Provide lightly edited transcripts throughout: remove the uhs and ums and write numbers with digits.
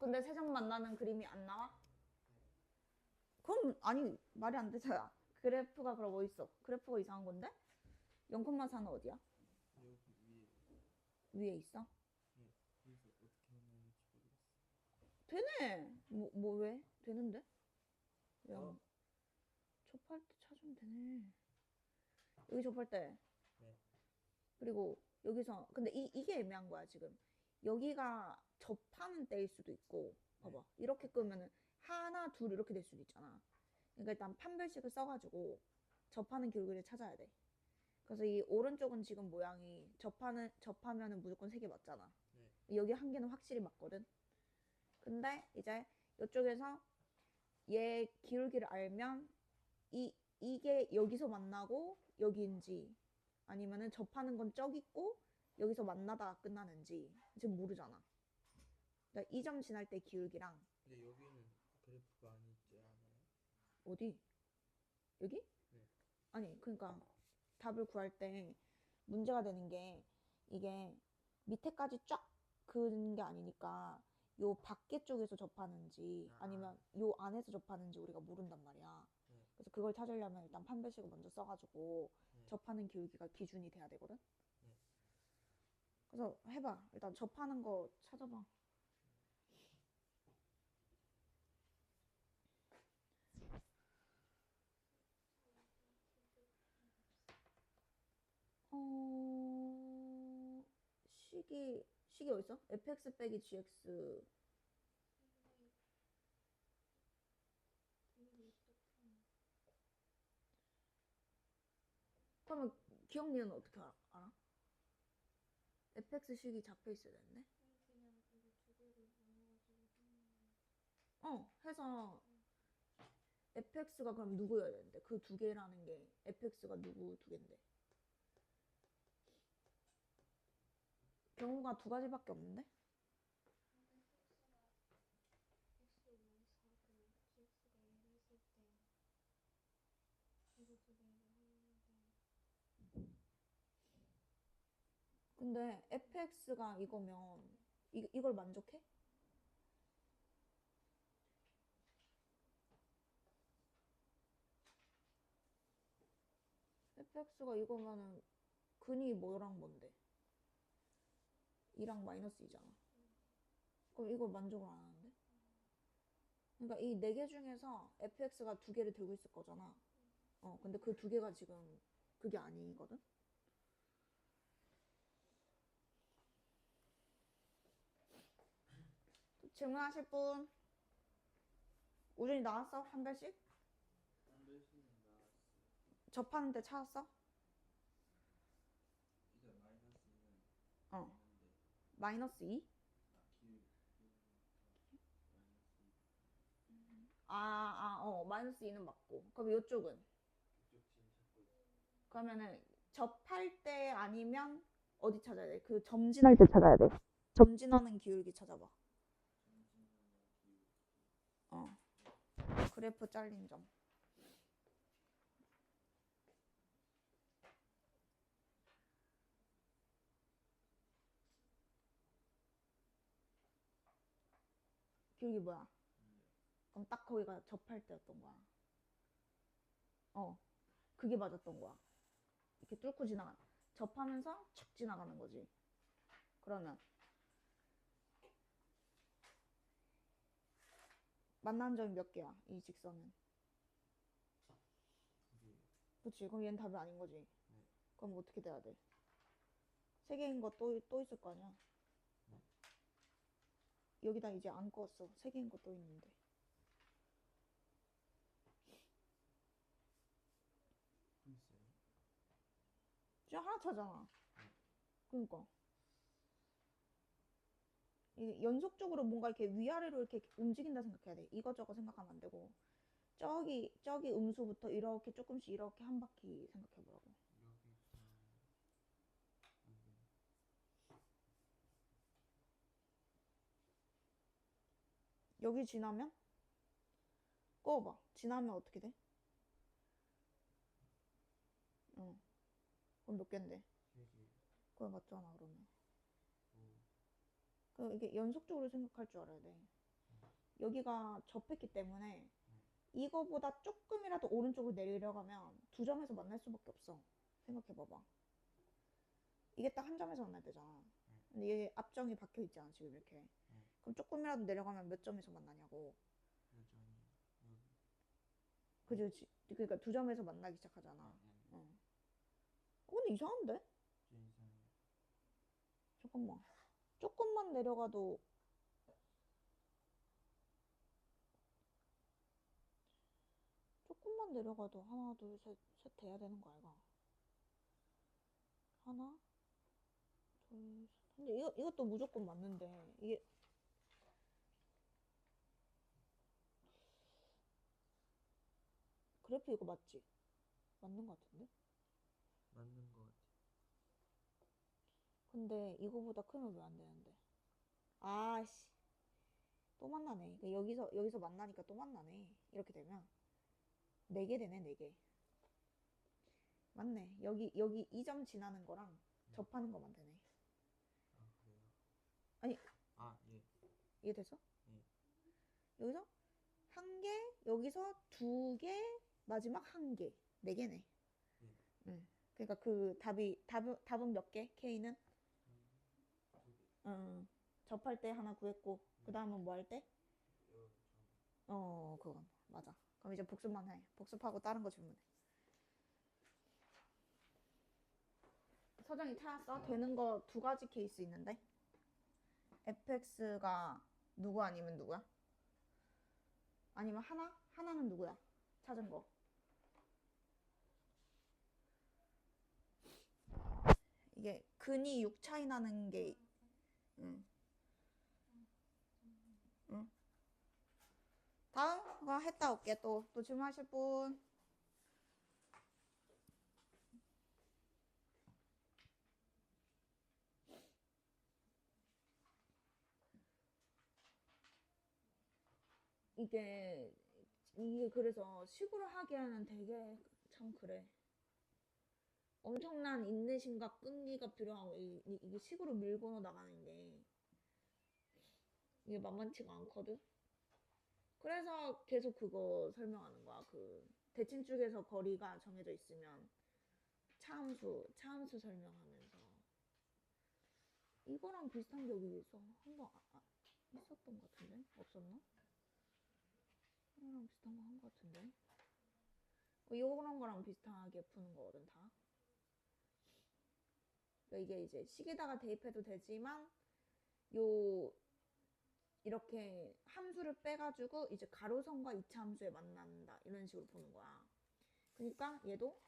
근데 세 점 만나는 그림이 안 나와? 그럼 아니 말이 안 되잖아. 그래프가 그럼 어디 있어? 그래프가 이상한 건데? 0,4는 어디야? 여기 위에 있어? 네. 그래서 어떻게 하면 될지 모르겠어. 되네. 뭐 왜? 되는데? 야, 어? 접할 때 찾으면 되네. 여기 접할 때. 네. 그리고 여기서 근데 이게 애매한 거야 지금. 여기가 접하는 때일 수도 있고 봐봐. 네. 이렇게 끄면은 하나 둘 이렇게 될 수도 있잖아. 그러니까 일단 판별식을 써가지고 접하는 기울기를 찾아야 돼. 그래서 이 오른쪽은 지금 모양이 접하면은 무조건 3개 맞잖아. 네. 여기 한 개는 확실히 맞거든. 근데 이제 이쪽에서 얘 기울기를 알면 이게 여기서 만나고 여기인지 아니면은 접하는 건 저기 있고 여기서 만나다가 끝나는지 지금 모르잖아. 그러니까 이 점 지날 때 기울기랑 근데 여기는 그래프가 아니지 않아요? 어디? 여기? 네. 아니 그러니까 답을 구할 때 문제가 되는 게 이게 밑에까지 쫙 그는 게 아니니까 요 밖에 쪽에서 접하는지 아니면 요 안에서 접하는지 우리가 모른단 말이야. 네. 그래서 그걸 찾으려면 일단 판별식을 먼저 써가지고 네. 접하는 기울기가 기준이 돼야 되거든. 네. 그래서 해봐. 일단 접하는 거 찾아봐. 어... 식이 어딨어? fx 빼기 gx. 그러면 기억 니은 어떻게 알아? fx 식이 잡혀 있어야 되는데? 해서 fx가 그럼 누구여야 되는데? 그 두 개라는 게 fx가 누구 두 개인데? 경우가 두 가지밖에 없는데? 근데 fx가 이거면 이걸 만족해? fx가 이거면은 근이 뭐랑 뭔데? 2랑 마이너스 2잖아. 그럼 이걸 만족을 안 하는데? 그러니까 이 네 개 중에서 fx가 두 개를 들고 있을 거잖아. 근데 그 두 개가 지금 그게 아니거든? 질문하실 분? 우준이 나왔어? 한 달씩? 한별식은 나왔어요. 접하는데 찾았어? 이제 마이너스는 어. 있는데 마이너스 2? 마이너스 2는 맞고. 그럼 이쪽은? 이쪽 지금 찾고 있어요. 그러면은 접할 때 아니면 어디 찾아야 돼? 그 점진할 때 찾아야 돼. 점진하는 기울기 찾아봐. 점진하는 기울기. 그래프 잘린 점. 기울기 뭐야? 그럼 딱 거기가 접할 때였던 거야. 그게 맞았던 거야. 이렇게 뚫고 접하면서 착 지나가는 거지. 그러면 만난 점이 몇 개야? 이 직선은. 그치. 그럼 얘는 답이 아닌 거지. 네. 그럼 어떻게 돼야 돼? 3개인 거 또 있을 거 아니야. 네. 여기다 이제 안 껐어. 3개인 거 또 있는데. 있어요. 지금 하나 차잖아. 네. 그러니까 이게 연속적으로 뭔가 이렇게 위아래로 이렇게 움직인다 생각해야 돼. 이거저거 생각하면 안 되고 저기 음수부터 이렇게 조금씩 이렇게 한 바퀴 생각해보라고. 여기 지나면 꺼봐. 지나면 어떻게 돼? 그럼 몇 개인데? 3개. 그거 맞잖아 그러면. 이게 연속적으로 생각할 줄 알아야 돼. 여기가 접했기 때문에 이거보다 조금이라도 오른쪽으로 내려가면 두 점에서 만날 수밖에 없어. 생각해봐봐. 이게 딱 한 점에서 만날 때잖아. 근데 이게 앞정이 박혀 있잖아 지금 이렇게. 그럼 조금이라도 내려가면 몇 점에서 만나냐고. 여전히 여기. 그지? 그러니까 두 점에서 만나기 시작하잖아. 어. 근데 이상한데? 좀 이상해. 잠깐만. 조금만 내려가도 조금만 내려가도 하나 둘 셋 셋 돼야 되는 거 알가? 하나 둘 셋. 근데 이것도 무조건 맞는데 이게 그래프 이거 맞지? 맞는 거 같은데? 맞는 것 같아. 근데 이거보다 크면 왜 안 되는데? 아씨 또 만나네. 그러니까 여기서 만나니까 또 만나네. 이렇게 되면 4개 되네 4개. 맞네. 여기 이 점 지나는 거랑 접하는 것만 되네. 아 그래요? 아니 아 예. 이해됐어? 예. 여기서 한 개, 여기서 2개, 마지막 한 개. 4개네. 예. 응. 그러니까 그 답은 몇 개? K는? 2개. 응. 접할 때 하나 구했고 그 다음은 뭐 할 때? 저. 그건 맞아. 그럼 이제 복습만 해. 복습하고 다른 거 질문해. 서정이 찾았어? 되는 거 2가지 케이스 있는데 fx가 누구 아니면 누구야? 아니면 하나? 하나는 누구야? 찾은 거. 이게 근이 6 차이 나는 게 응. 응. 다음 그거 했다 올게. 또 질문하실 분. 이게 그래서 식으로 하기에는 되게 참 그래. 엄청난 인내심과 끈기가 필요하고 이게 식으로 밀고 나가는 게 이게 만만치가 않거든. 그래서 계속 그거 설명하는 거야. 그 대칭 쪽에서 거리가 정해져 있으면 차함수 설명하면서 이거랑 비슷한 게 여기서 한번 있었던 것 같은데 없었나? 이거랑 비슷한 거 한 것 같은데. 이거랑 거랑 비슷하게 푸는 거거든 다. 그러니까 이게 이제 식에다가 대입해도 되지만 요 이렇게 함수를 빼가지고 이제 가로선과 이차 함수에 만난다 이런 식으로 보는 거야. 그러니까 얘도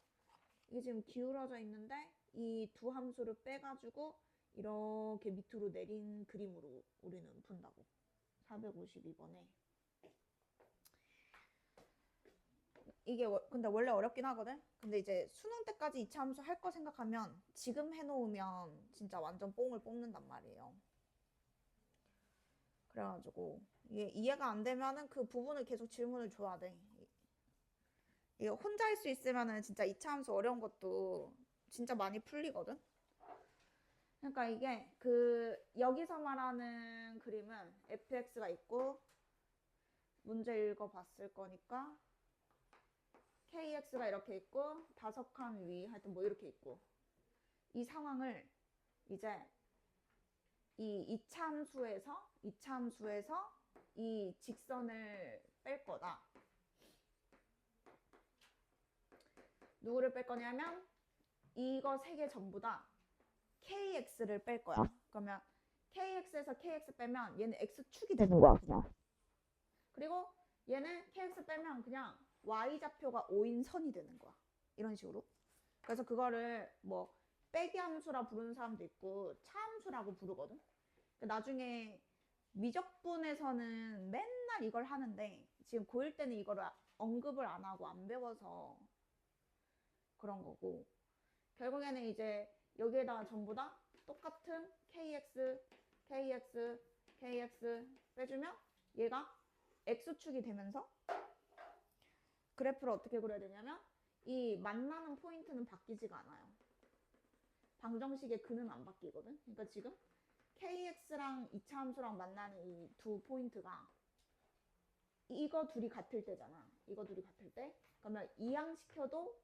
이게 지금 기울어져 있는데 이 두 함수를 빼가지고 이렇게 밑으로 내린 그림으로 우리는 푼다고. 452번에 이게 근데 원래 어렵긴 하거든. 근데 이제 수능 때까지 이차 함수 할 거 생각하면 지금 해놓으면 진짜 완전 뽕을 뽑는단 말이에요. 그래가지고 이게 이해가 안 되면은 그 부분을 계속 질문을 줘야 돼. 이게 혼자 할 수 있으면은 진짜 이차 함수 어려운 것도 진짜 많이 풀리거든. 그러니까 이게 그 여기서 말하는 그림은 fx가 있고 문제 읽어봤을 거니까 kx가 이렇게 있고 5칸 위 하여튼 뭐 이렇게 있고 이 상황을 이제 이 이차함수에서 이 직선을 뺄 거다. 누구를 뺄 거냐면 이거 3개 전부 다 kx를 뺄 거야. 그러면 kx에서 kx 빼면 얘는 x축이 되는 거야 그냥. 그리고 얘는 kx 빼면 그냥 y좌표가 5인 선이 되는 거야. 이런 식으로. 그래서 그거를 뭐 빼기 함수라 부르는 사람도 있고 차함수라고 부르거든. 나중에 미적분에서는 맨날 이걸 하는데 지금 고1 때는 이거를 언급을 안 하고 안 배워서 그런 거고, 결국에는 이제 여기에다가 전부 다 똑같은 kx, kx, kx 빼주면 얘가 x축이 되면서 그래프를 어떻게 그려야 되냐면 이 만나는 포인트는 바뀌지가 않아요. 방정식의 근은 안 바뀌거든. 그러니까 지금 kx랑 이차 함수랑 만나는 이 두 포인트가 이거 둘이 같을 때잖아. 이거 둘이 같을 때. 그러면 이항시켜도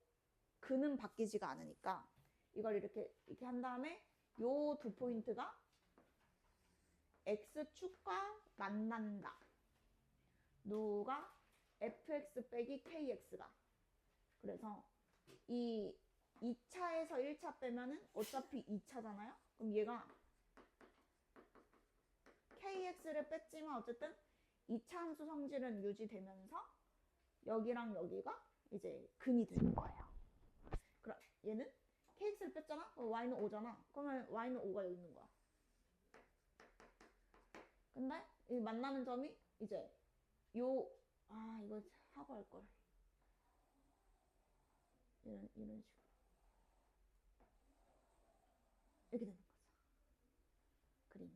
근은 바뀌지가 않으니까 이걸 이렇게 한 다음에 요 두 포인트가 x축과 만난다. 누가? fx 빼기 kx가. 그래서 이 2차에서 1차 빼면은 어차피 2차잖아요? 그럼 얘가 kx를 뺐지만 어쨌든 2차 함수 성질은 유지되면서 여기랑 여기가 이제 근이 되는 거예요. 그럼 얘는 kx를 뺐잖아? y는 5잖아. 그러면 y는 5가 여기 있는 거야. 근데 이 만나는 점이 이제 이거 하고 할 걸. 이런 식으로 이렇게 되는 거죠. 그림이.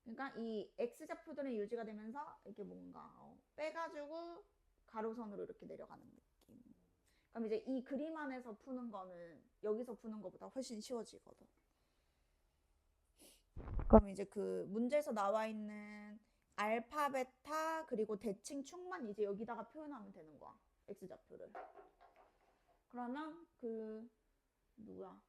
그러니까 이 x좌표들은 유지가 되면서 이렇게 뭔가 빼가지고 가로선으로 이렇게 내려가는 느낌. 그럼 이제 이 그림 안에서 푸는 거는 여기서 푸는 것보다 훨씬 쉬워지거든. 그럼 이제 그 문제에서 나와 있는 알파, 베타 그리고 대칭축만 이제 여기다가 표현하면 되는 거야. x좌표를. 그러면 그 누구야?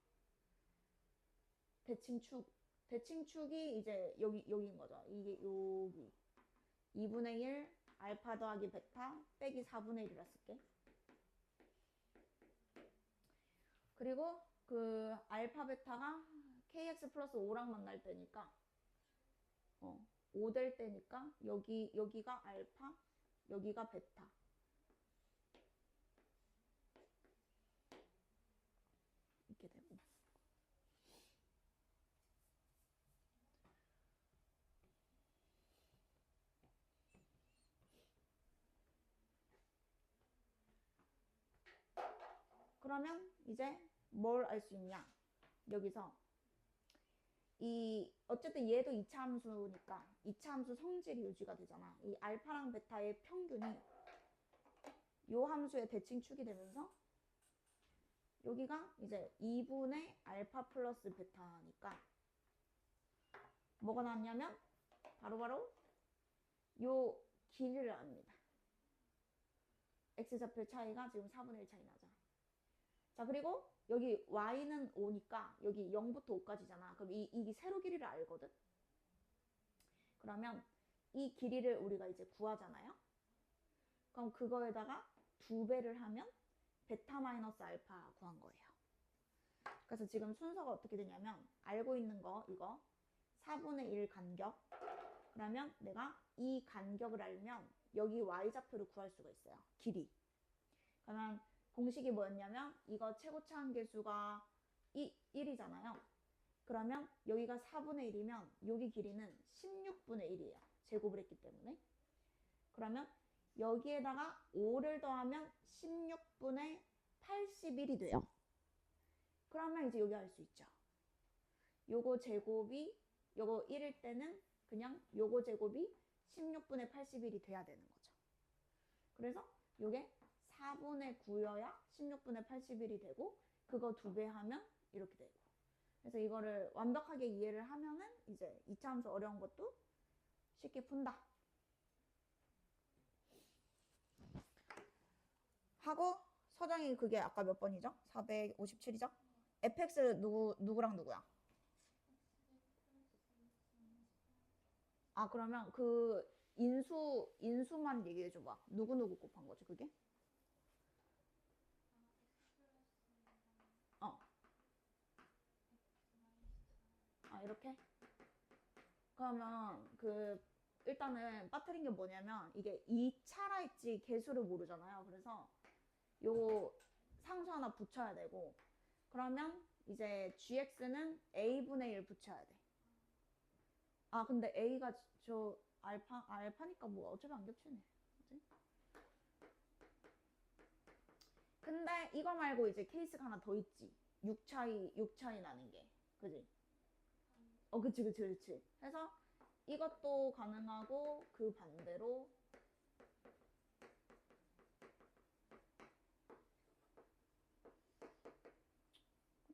대칭축이 이제 여기인 거죠. 이게 여기 2분의 1 알파 더하기 베타 빼기 4분의 1이라 쓸게. 그리고 그 알파 베타가 kx 플러스 5랑 만날 때니까 5 될 때니까 여기가 알파 여기가 베타. 이렇게 되고. 그러면 이제 뭘 알 수 있냐? 여기서 어쨌든 얘도 2차 함수니까 2차 함수 성질이 유지가 되잖아. 이 알파랑 베타의 평균이 요 함수의 대칭축이 되면서 여기가 이제 2분의 알파 플러스 베타니까 뭐가 나왔냐면 바로바로 요 길이를 압니다. x좌표 차이가 지금 4분의 1 차이 나죠. 자, 그리고 여기 y는 5니까 여기 0부터 5까지잖아. 그럼 이 세로 길이를 알거든. 그러면 이 길이를 우리가 이제 구하잖아요. 그럼 그거에다가 2배를 하면 베타 마이너스 알파 구한 거예요. 그래서 지금 순서가 어떻게 되냐면 알고 있는 거 이거 4분의 1 간격. 그러면 내가 이 간격을 알면 여기 y좌표를 구할 수가 있어요. 길이. 그러면 공식이 뭐였냐면 이거 최고차 한계수가 1이잖아요. 그러면 여기가 4분의 1이면 여기 길이는 16분의 1이에요. 제곱을 했기 때문에. 그러면 여기에다가 5를 더하면 16분의 81이 돼요. 그러면 이제 여기 알 수 있죠. 요거 제곱이 요거 1일 때는 그냥 요거 제곱이 16분의 81이 돼야 되는 거죠. 그래서 요게 4분의 9여야 16분의 81이 되고 그거 2배 하면 이렇게 되고. 그래서 이거를 완벽하게 이해를 하면은 이제 2차 함수 어려운 것도 쉽게 푼다. 하고 서정이 그게 아까 몇 번이죠? 457이죠? fx 누구랑 누구야? 아, 그러면 그 인수만 얘기해 줘봐. 누구 곱한 거지 그게? 이렇게? 그러면 그 일단은 빠뜨린 게 뭐냐면 이게 2차라 했지 개수를 모르잖아요. 그래서 요 상수 하나 붙여야 되고 그러면 이제 gx는 a분의 1 붙여야 돼. 근데 a가 저 알파니까 뭐 어차피 안 겹치네. 그치? 근데 이거 말고 이제 케이스가 하나 더 있지. 6 차이 나는 게. 그지? 그치. 해서 이것도 가능하고 그 반대로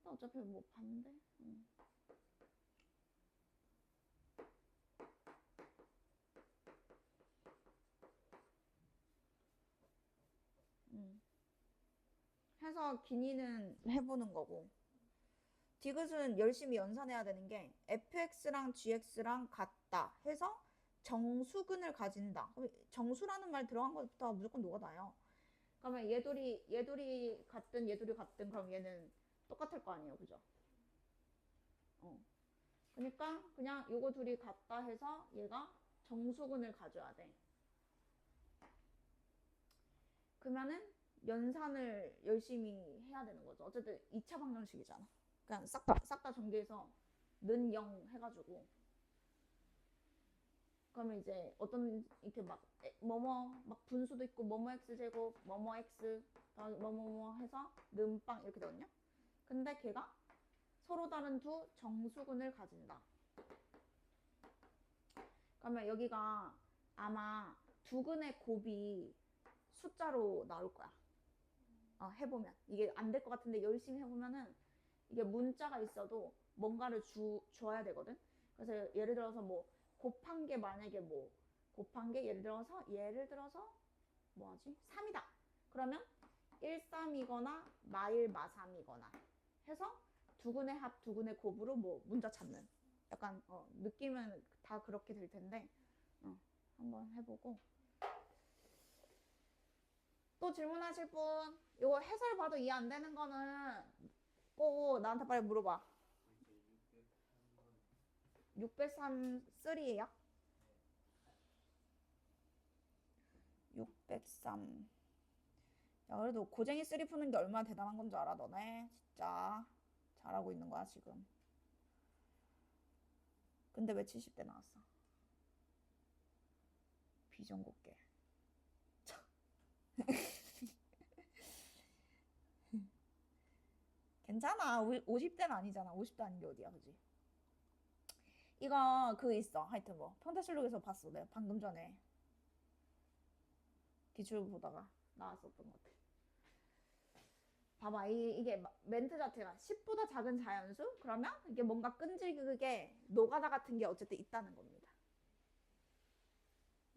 또 어차피 뭐 반대. 해서 기니는 해보는 거고. 디귿은 열심히 연산해야 되는 게 fx랑 gx랑 같다 해서 정수근을 가진다. 정수라는 말 들어간 것부터 무조건 녹아나요. 그러면 얘들이 같든 그럼 얘는 똑같을 거 아니에요, 그죠? 그러니까 그냥 요거 둘이 같다 해서 얘가 정수근을 가져야 돼. 그러면은 연산을 열심히 해야 되는 거죠. 어쨌든 2차 방정식이잖아. 그냥 싹 다 전개해서 는 0 해가지고. 그러면 이제 어떤 이렇게 막 막 분수도 있고 x 제곱 x 뭐뭐 해서 는빵 이렇게 되거든요. 근데 걔가 서로 다른 두 정수근을 가진다. 그러면 여기가 아마 두근의 곱이 숫자로 나올 거야. 해보면 이게 안 될 것 같은데 열심히 해보면은 이게 문자가 있어도 뭔가를 줘야 되거든. 그래서 예를 들어서 뭐 곱한 게 만약에 뭐 곱한 게 예를 들어서 뭐하지? 3이다. 그러면 13이거나 마일 마삼이거나 해서 두근의 합 두근의 곱으로 뭐 문자 찾는 약간 느낌은 다 그렇게 될 텐데 한번 해보고. 또 질문하실 분? 이거 해설 봐도 이해 안 되는 거는 꼭 나한테 빨리 물어봐. 603 3예요? 603. 야, 그래도 고쟁이 3 푸는 게 얼마나 대단한 건 줄 알아, 너네? 진짜 잘하고 있는 거야, 지금. 근데 왜 70대 나왔어? 비정곱게. 괜찮아. 50대는 아니잖아. 50대 아닌 게 어디야, 그지? 이거 그거 있어. 하여튼 뭐 평타실록에서 봤어. 내가 방금 전에 기출 보다가 나왔었던 것 같아. 봐봐, 이게 멘트 자체가 10보다 작은 자연수? 그러면 이게 뭔가 끈질기게 노가다 같은 게 어쨌든 있다는 겁니다.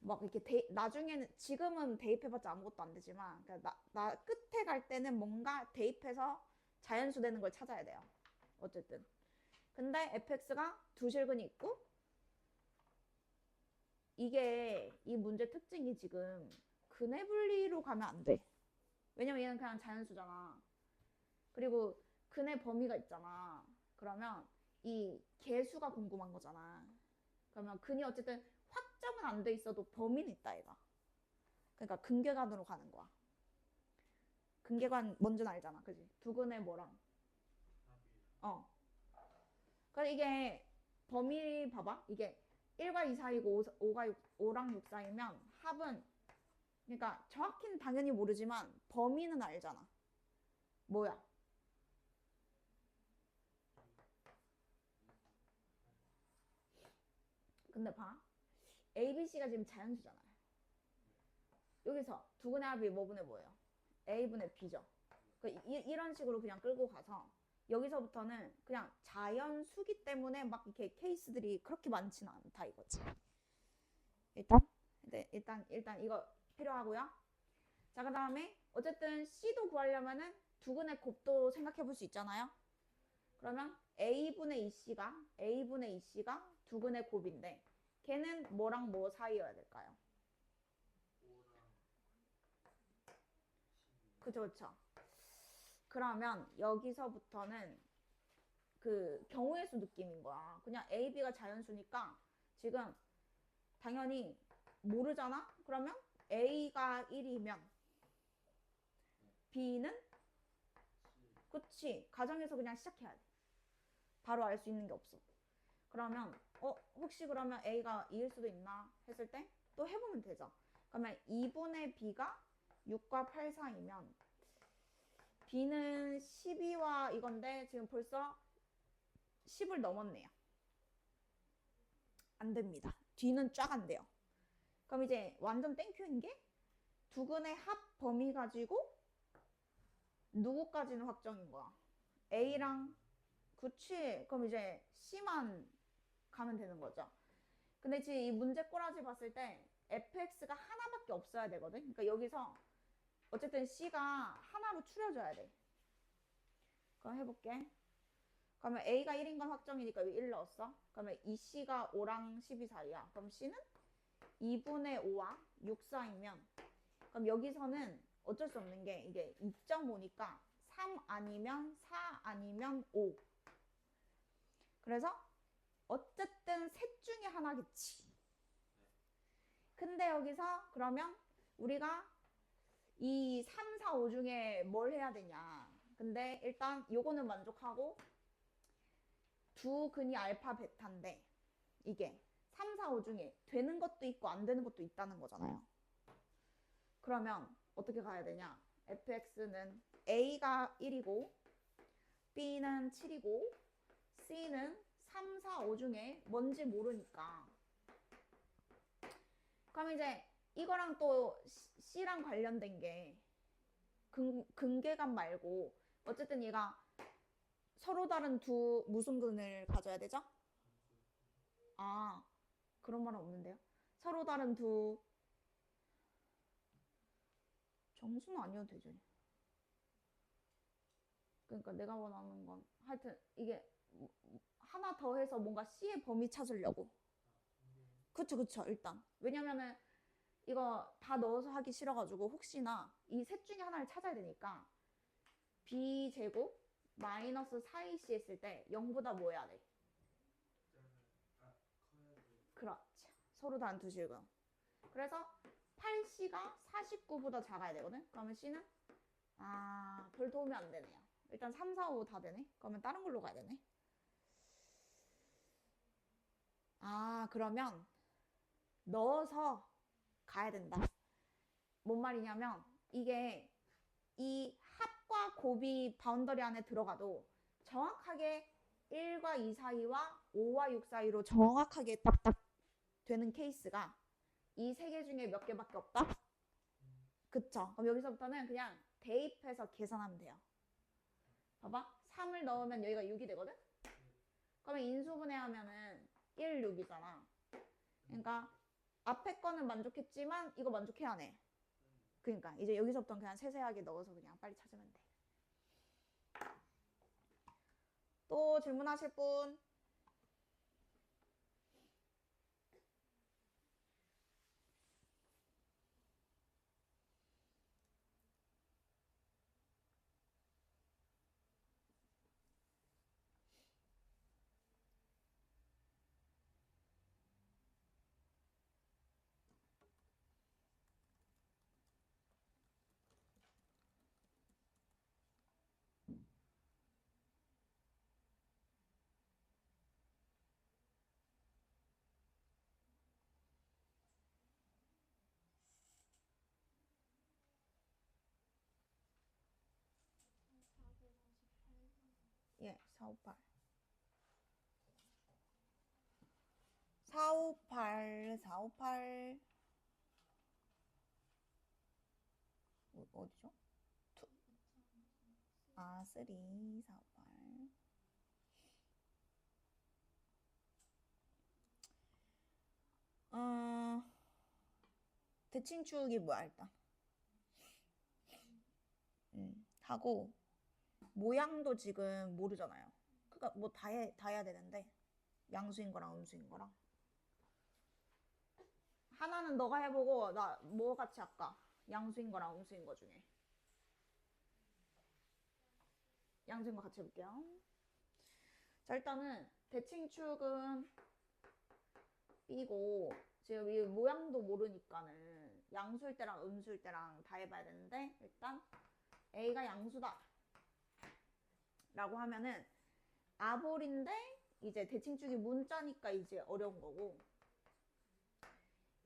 막 이렇게 나중에는 지금은 대입해봤자 아무것도 안 되지만 그러니까 나 끝에 갈 때는 뭔가 대입해서 자연수 되는 걸 찾아야 돼요. 어쨌든. 근데 fx가 두 실근이 있고 이게 이 문제 특징이 지금 근해 분리로 가면 안 돼. 왜냐면 얘는 그냥 자연수잖아. 그리고 근해 범위가 있잖아. 그러면 이 개수가 궁금한 거잖아. 그러면 근이 어쨌든 확정은 안 돼 있어도 범위는 있다 얘가. 그러니까 근계관으로 가는 거야. 근계관 뭔지는 알잖아, 그지? 두근의 뭐랑? 그러니까 이게 범위 봐봐. 이게 1과 2 사이고 5랑 6 사이면 합은 그러니까 정확히는 당연히 모르지만 범위는 알잖아. 뭐야? 근데 봐. A, B, C가 지금 자연수잖아요. 여기서 두근의 합이 뭐분의 뭐예요? A분의 B죠. 그러니까 이런 식으로 그냥 끌고 가서 여기서부터는 그냥 자연수기 때문에 막 이렇게 케이스들이 그렇게 많지는 않다 이거지. 일단 이거 필요하고요. 자, 그 다음에 어쨌든 C도 구하려면은 두근의 곱도 생각해 볼 수 있잖아요. 그러면 A분의 2C가 두근의 곱인데 걔는 뭐랑 뭐 사이여야 될까요? 그쵸. 그러면 여기서부터는 그 경우의 수 느낌인 거야. 그냥 A, B가 자연수니까 지금 당연히 모르잖아? 그러면 A가 1이면 B는? 그치. 가정에서 그냥 시작해야 돼. 바로 알 수 있는 게 없어. 그러면 혹시 그러면 A가 2일 수도 있나 했을 때 또 해보면 되죠. 그러면 2분의 B가 6과 8 사이면 B는 12와 이건데 지금 벌써 10을 넘었네요. 안 됩니다. 뒤는 쫙 안 돼요. 그럼 이제 완전 땡큐인 게 두근의 합 범위 가지고 누구까지는 확정인 거야. A랑 그치. 그럼 이제 C만 가면 되는 거죠. 근데 지금 이 문제 꼬라지 봤을 때 fx가 하나밖에 없어야 되거든. 그러니까 여기서 어쨌든 C가 하나로 추려져야 돼. 그럼 해볼게. 그러면 A가 1인 건 확정이니까 여기 1 넣었어. 그러면 이 C가 5랑 12 사이야. 그럼 C는 2분의 5와 6 사이면 그럼 여기서는 어쩔 수 없는 게 이게 2.5니까 3 아니면 4 아니면 5. 그래서 어쨌든 셋 중에 하나겠지. 근데 여기서 그러면 우리가 이 3, 4, 5 중에 뭘 해야 되냐. 근데 일단 요거는 만족하고 두 근이 알파 베타인데 이게 3, 4, 5 중에 되는 것도 있고 안 되는 것도 있다는 거잖아요. 그러면 어떻게 가야 되냐. fx는 a가 1이고 b는 7이고 c는 3, 4, 5 중에 뭔지 모르니까 그럼 이제 이거랑 또 C랑 관련된 게 근계감 말고 어쨌든 얘가 서로 다른 두 무슨 근을 가져야 되죠? 아, 그런 말은 없는데요. 서로 다른 두 정수는 아니어도 되죠. 그러니까 내가 원하는 건 하여튼 이게 하나 더 해서 뭔가 C의 범위 찾으려고. 그쵸. 일단 왜냐면은 이거 다 넣어서 하기 싫어가지고 혹시나 이 셋 중에 하나를 찾아야 되니까 b제곱 마이너스 4ac 했을 때 0보다 뭐 해야 돼? 그렇지. 서로 다른 두 실근. 그래서 8c가 49보다 작아야 되거든. 그러면 c는 별 도움이 안 되네요. 일단 3, 4, 5 다 되네. 그러면 다른 걸로 가야 되네. 그러면 넣어서 가야 된다. 뭔 말이냐면 이게 이 합과 곱이 바운더리 안에 들어가도 정확하게 1과 2 사이와 5와 6 사이로 정확하게 딱딱 되는 케이스가 이 세 개 중에 몇 개밖에 없다? 그쵸? 그럼 여기서부터는 그냥 대입해서 계산하면 돼요. 봐봐. 3을 넣으면 여기가 6이 되거든? 그러면 인수분해하면은 1, 6이잖아. 그러니까 앞에 거는 만족했지만 이거 만족해야 하네. 그러니까 이제 여기서부터는 그냥 세세하게 넣어서 그냥 빨리 찾으면 돼. 또 질문하실 분? 예, 458. 458. 어디죠? 3, 458. 대칭축이 뭐야, 일단? 하고, 모양도 지금 모르잖아요. 그러니까 뭐 다 해야 되는데, 양수인 거랑 음수인 거랑. 하나는 너가 해보고, 나 뭐 같이 할까? 양수인 거랑 음수인 거 중에. 양수인 거 같이 해볼게요. 자, 일단은 대칭축은 B고, 지금 이 모양도 모르니까는 양수일 때랑 음수일 때랑 다 해봐야 되는데, 일단 A가 양수다 라고 하면은 아볼인데 이제 대칭축이 문자니까 이제 어려운 거고,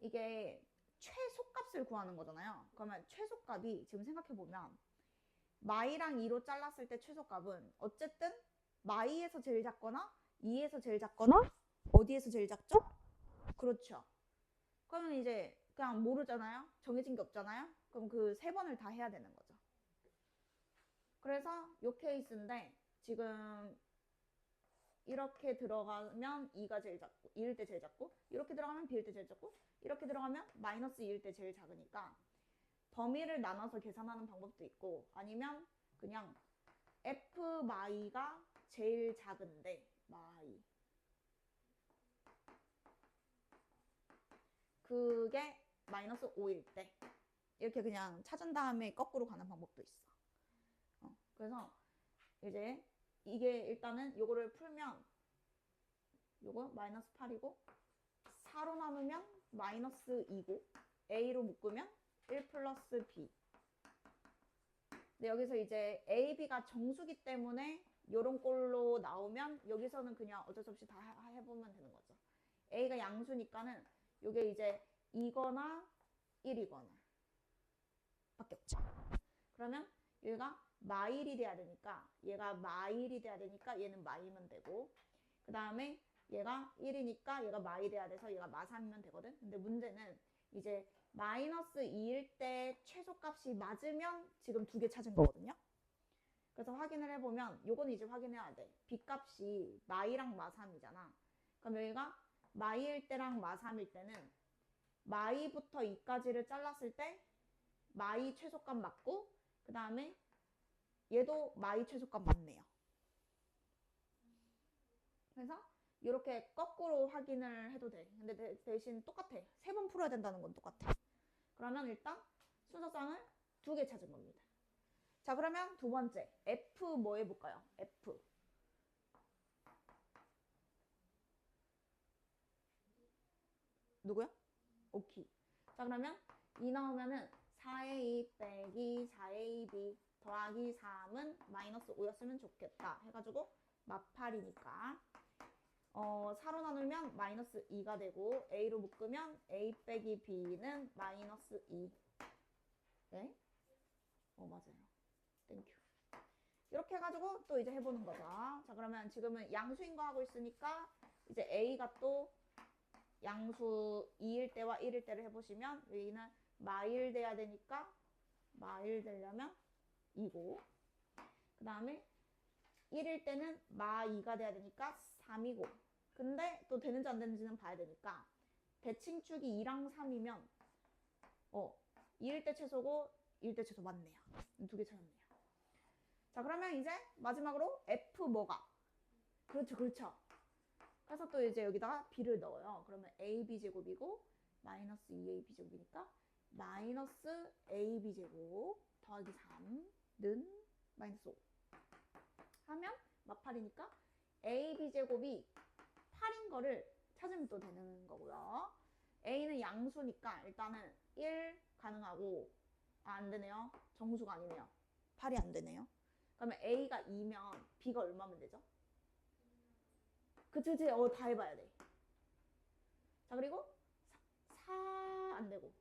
이게 최소값을 구하는 거잖아요. 그러면 최소값이 지금 생각해보면 마이랑 2로 잘랐을 때 최소값은 어쨌든 마이에서 제일 작거나 2에서 제일 작거나 어디에서 제일 작죠? 그렇죠. 그러면 이제 그냥 모르잖아요. 정해진 게 없잖아요. 그럼 그 세 번을 다 해야 되는 거죠. 그래서 요 케이스인데 지금 이렇게 들어가면 2가 제일 작고 2일 때 제일 작고 이렇게 들어가면 B일 때 제일 작고 이렇게 들어가면 마이너스 2일 때 제일 작으니까 범위를 나눠서 계산하는 방법도 있고 아니면 그냥 F 마이가 제일 작은데 마이 그게 마이너스 5일 때 이렇게 그냥 찾은 다음에 거꾸로 가는 방법도 있어. 그래서 이제 이게 일단은 요거를 풀면 요거 마이너스 8이고 4로 나누면 마이너스 2고 A로 묶으면 1 플러스 B. 근데 여기서 이제 A, B가 정수기 때문에 요런 꼴로 나오면 여기서는 그냥 어쩔 수 없이 다 해보면 되는 거죠. A가 양수니까는 요게 이제 2거나 1이거나 밖에 없죠. 그러면 얘가 마일이 돼야 되니까 얘가 마일이 돼야 되니까 얘는 마이면 되고 그 다음에 얘가 1이니까 얘가 마이 돼야 돼서 얘가 마3이면 되거든. 근데 문제는 이제 마이너스 2일 때 최소값이 맞으면 지금 2개 찾은 거거든요. 그래서 확인을 해보면 요건 이제 확인해야 돼. B값이 마이랑 마3이잖아. 그럼 여기가 마이일 때랑 마3일 때는 마이부터 2까지를 잘랐을 때 마이 최소값 맞고 그 다음에 얘도 마이 최소값 맞네요. 그래서 이렇게 거꾸로 확인을 해도 돼. 근데 대신 똑같아. 3번 풀어야 된다는 건 똑같아. 그러면 일단 순서상을 2개 찾은 겁니다. 자, 그러면 두 번째 F 뭐 해볼까요? F 누구요? 오키. 자, 그러면 2 나오면은 4A 빼기 4AB 더하기 3은 마이너스 5였으면 좋겠다 해가지고 마8이니까 4로 나누면 마이너스 2가 되고 A로 묶으면 A 빼기 B는 마이너스 2. 네? 맞아요. 땡큐. 이렇게 해가지고 또 이제 해보는 거죠. 자, 그러면 지금은 양수인 거 하고 있으니까 이제 A가 또 양수 2일 때와 1일 때를 해보시면 여기는 마일 돼야 되니까 마일 되려면 2고 그 다음에 1일 때는 마2가 돼야 되니까 3이고 근데 또 되는지 안 되는지는 봐야 되니까 대칭축이 2랑 3이면 2일 때 최소고 1일 때 최소 맞네요. 2개 찾았네요. 자, 그러면 이제 마지막으로 F 뭐가? 그렇죠, 그렇죠. 그래서 또 이제 여기다가 B를 넣어요. 그러면 AB제곱이고 마이너스 2AB제곱이니까 마이너스 AB제곱 더하기 3는 마이너스 5 하면 마8이니까 AB제곱이 8인 거를 찾으면 또 되는 거고요. A는 양수니까 일단은 1 가능하고 안 되네요. 정수가 아니네요. 8이 안 되네요. 그러면 A가 2면 B가 얼마면 되죠? 그치, 다 해봐야 돼. 자, 그리고 4 안 되고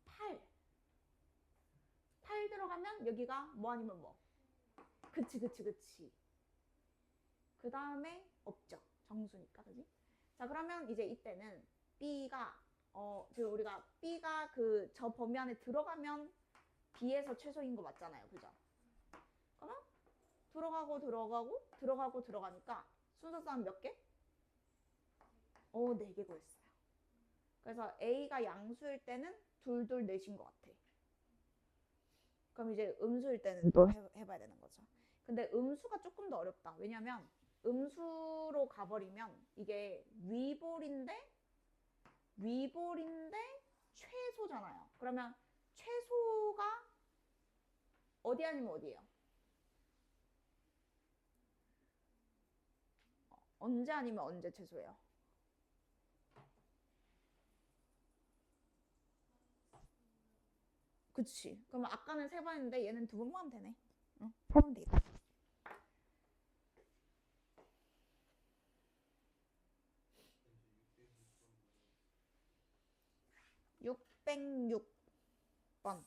8 들어가면 여기가 뭐 아니면 뭐. 그치. 그 다음에 없죠. 정수니까, 그지? 자, 그러면 이제 이때는 B가 지금 우리가 B가 저 범위 안에 들어가면 B에서 최소인 거 맞잖아요, 그죠? 그러면 들어가니까 순서상 몇 개? 4개 구했어요. 그래서 A가 양수일 때는 둘둘 넷인 것 같아. 그럼 이제 음수일 때는 또 해봐야 되는 거죠. 근데 음수가 조금 더 어렵다. 왜냐면 음수로 가버리면 이게 위볼인데 최소잖아요. 그러면 최소가 어디 아니면 어디예요? 언제 아니면 언제 최소예요? 그치. 그러면 아까는 3번 했는데 얘는 2번만 하면 되네. 응, 3번 되겠다. 606번.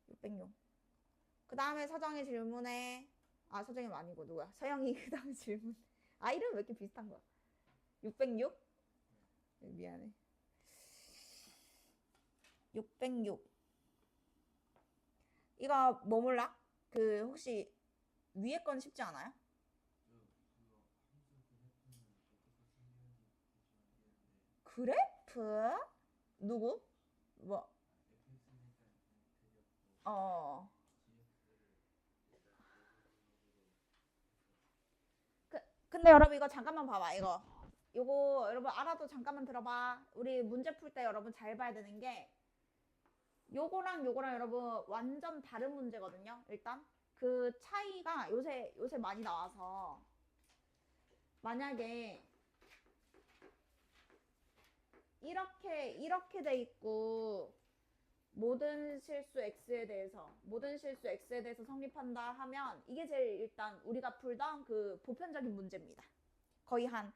606. 그 다음에 서정이 질문에 서정이 아니고 누구야? 서영이 그 다음 질문. 이름 왜 이렇게 비슷한 거야? 606? 미안해. 606. 이거 뭐 몰라? 혹시 위에 건 쉽지 않아요? 그래프? 누구? 뭐? 근데 여러분 이거 잠깐만 봐봐. 요거 여러분 알아도 잠깐만 들어봐. 우리 문제 풀 때 여러분 잘 봐야 되는 게 요거랑 여러분 완전 다른 문제거든요. 일단 그 차이가 요새 많이 나와서 만약에 이렇게 돼 있고 모든 실수 x에 대해서 성립한다 하면 이게 제일 일단 우리가 풀던 그 보편적인 문제입니다. 거의 한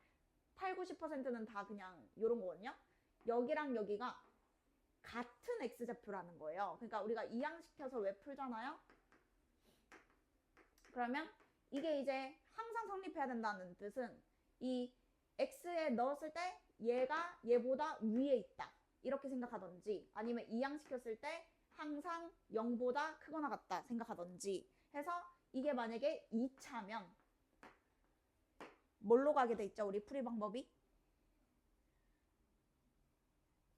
8, 90%는 다 그냥 요런 거거든요. 여기랑 여기가 같은 x좌표라는 거예요. 그러니까 우리가 이항시켜서 왜 풀잖아요. 그러면 이게 이제 항상 성립해야 된다는 뜻은 이 x에 넣었을 때 얘가 얘보다 위에 있다. 이렇게 생각하던지 아니면 이항시켰을 때 항상 0보다 크거나 같다 생각하던지 해서 이게 만약에 2차면 뭘로 가게 돼 있죠? 우리 풀이 방법이?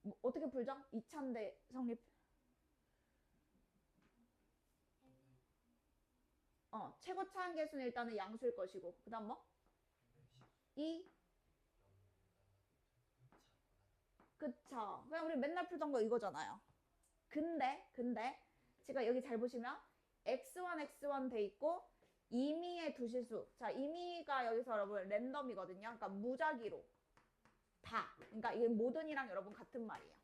뭐 어떻게 풀죠? 2차인데 성립 최고차 한계수는 일단은 양수일 것이고 그 다음 뭐? 그쵸. 그냥 우리 맨날 풀던 거 이거잖아요. 근데 제가 여기 잘 보시면 x1 돼 있고 임의의 두 실수. 자, 임의가 여기서 여러분 랜덤이거든요. 그러니까 무작위로 다. 그러니까 이게 모든이랑 여러분 같은 말이에요.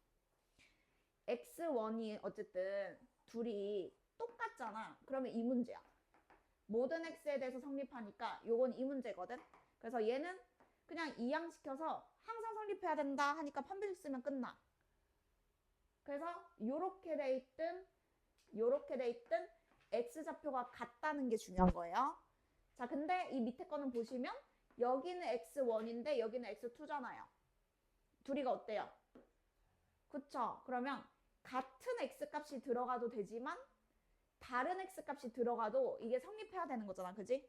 x1이 어쨌든 둘이 똑같잖아. 그러면 이 문제야. 모든 x에 대해서 성립하니까 요건 이 문제거든. 그래서 얘는 그냥 이항시켜서 항상 성립해야 된다 하니까 판별식 쓰면 끝나. 그래서 요렇게 돼 있든 x좌표가 같다는 게 중요한 거예요. 자, 근데 이 밑에 거는 보시면 여기는 x1인데 여기는 x2잖아요. 둘이가 어때요? 그쵸? 그러면 같은 x값이 들어가도 되지만 다른 x값이 들어가도 이게 성립해야 되는 거잖아. 그지?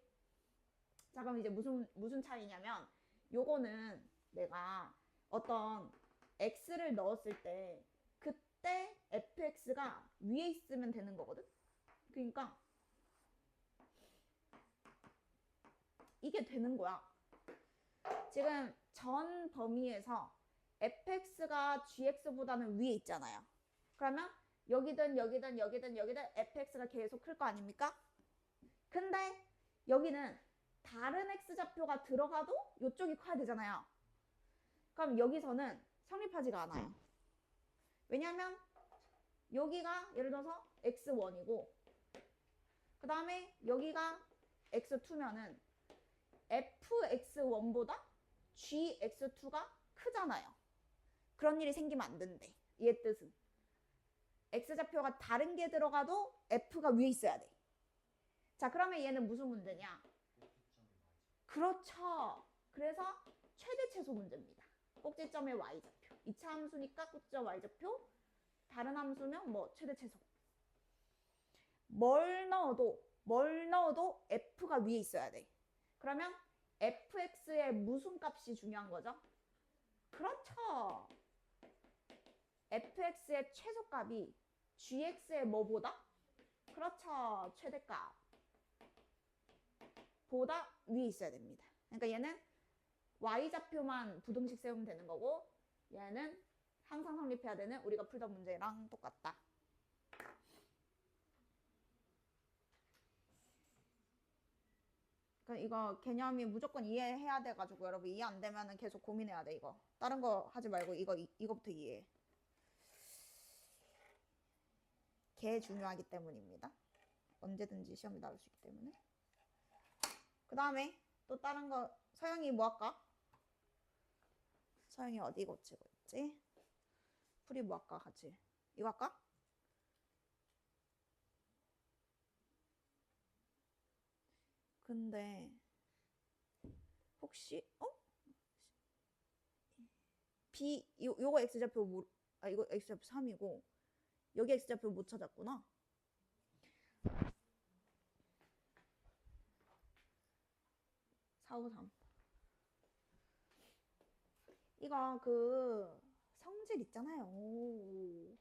자, 그럼 이제 무슨 차이냐면 요거는 내가 어떤 x를 넣었을 때 그때 fx가 위에 있으면 되는 거거든. 그러니까 이게 되는 거야. 지금 전 범위에서 fx가 gx보다는 위에 있잖아요. 그러면 여기든 fx가 계속 클 거 아닙니까? 근데 여기는 다른 x좌표가 들어가도 이쪽이 커야 되잖아요. 그럼 여기서는 성립하지가 않아요. 왜냐하면 여기가 예를 들어서 x1이고 그 다음에 여기가 x2면은 fx1보다 gx2가 크잖아요. 그런 일이 생기면 안 된대. 얘 뜻은 x좌표가 다른 게 들어가도 f가 위에 있어야 돼. 자, 그러면 얘는 무슨 문제냐? 그렇죠. 그래서 최대 최소 문제입니다. 꼭지점의 y좌표. 2차 함수니까 꼭지점 y좌표. 다른 함수면 뭐 최대 최소. 뭘 넣어도 f가 위에 있어야 돼. 그러면 fx의 무슨 값이 중요한 거죠? 그렇죠. fx의 최소값이 gx의 뭐보다? 그렇죠. 최대값 보다 위에 있어야 됩니다. 그러니까 얘는 y좌표만 부등식 세우면 되는 거고 얘는 항상 성립해야 되는 우리가 풀던 문제랑 똑같다. 그러니까 이거 개념이 무조건 이해해야 돼가지고 여러분 이해 안 되면은 계속 고민해야 돼. 이거 다른 거 하지 말고 이거부터 이해해. 개 중요하기 때문입니다. 언제든지 시험이 나올 수 있기 때문에. 그 다음에 또 다른 거 서영이 뭐 할까? 서영이 어디 고치고 있지? 풀이 뭐 할까 같이? 이거 할까? 근데 혹시 요거 x좌표 이거 x좌표 3이고 여기 x좌표 못 찾았구나. 4, 5, 3. 이거 그 성질 있잖아요.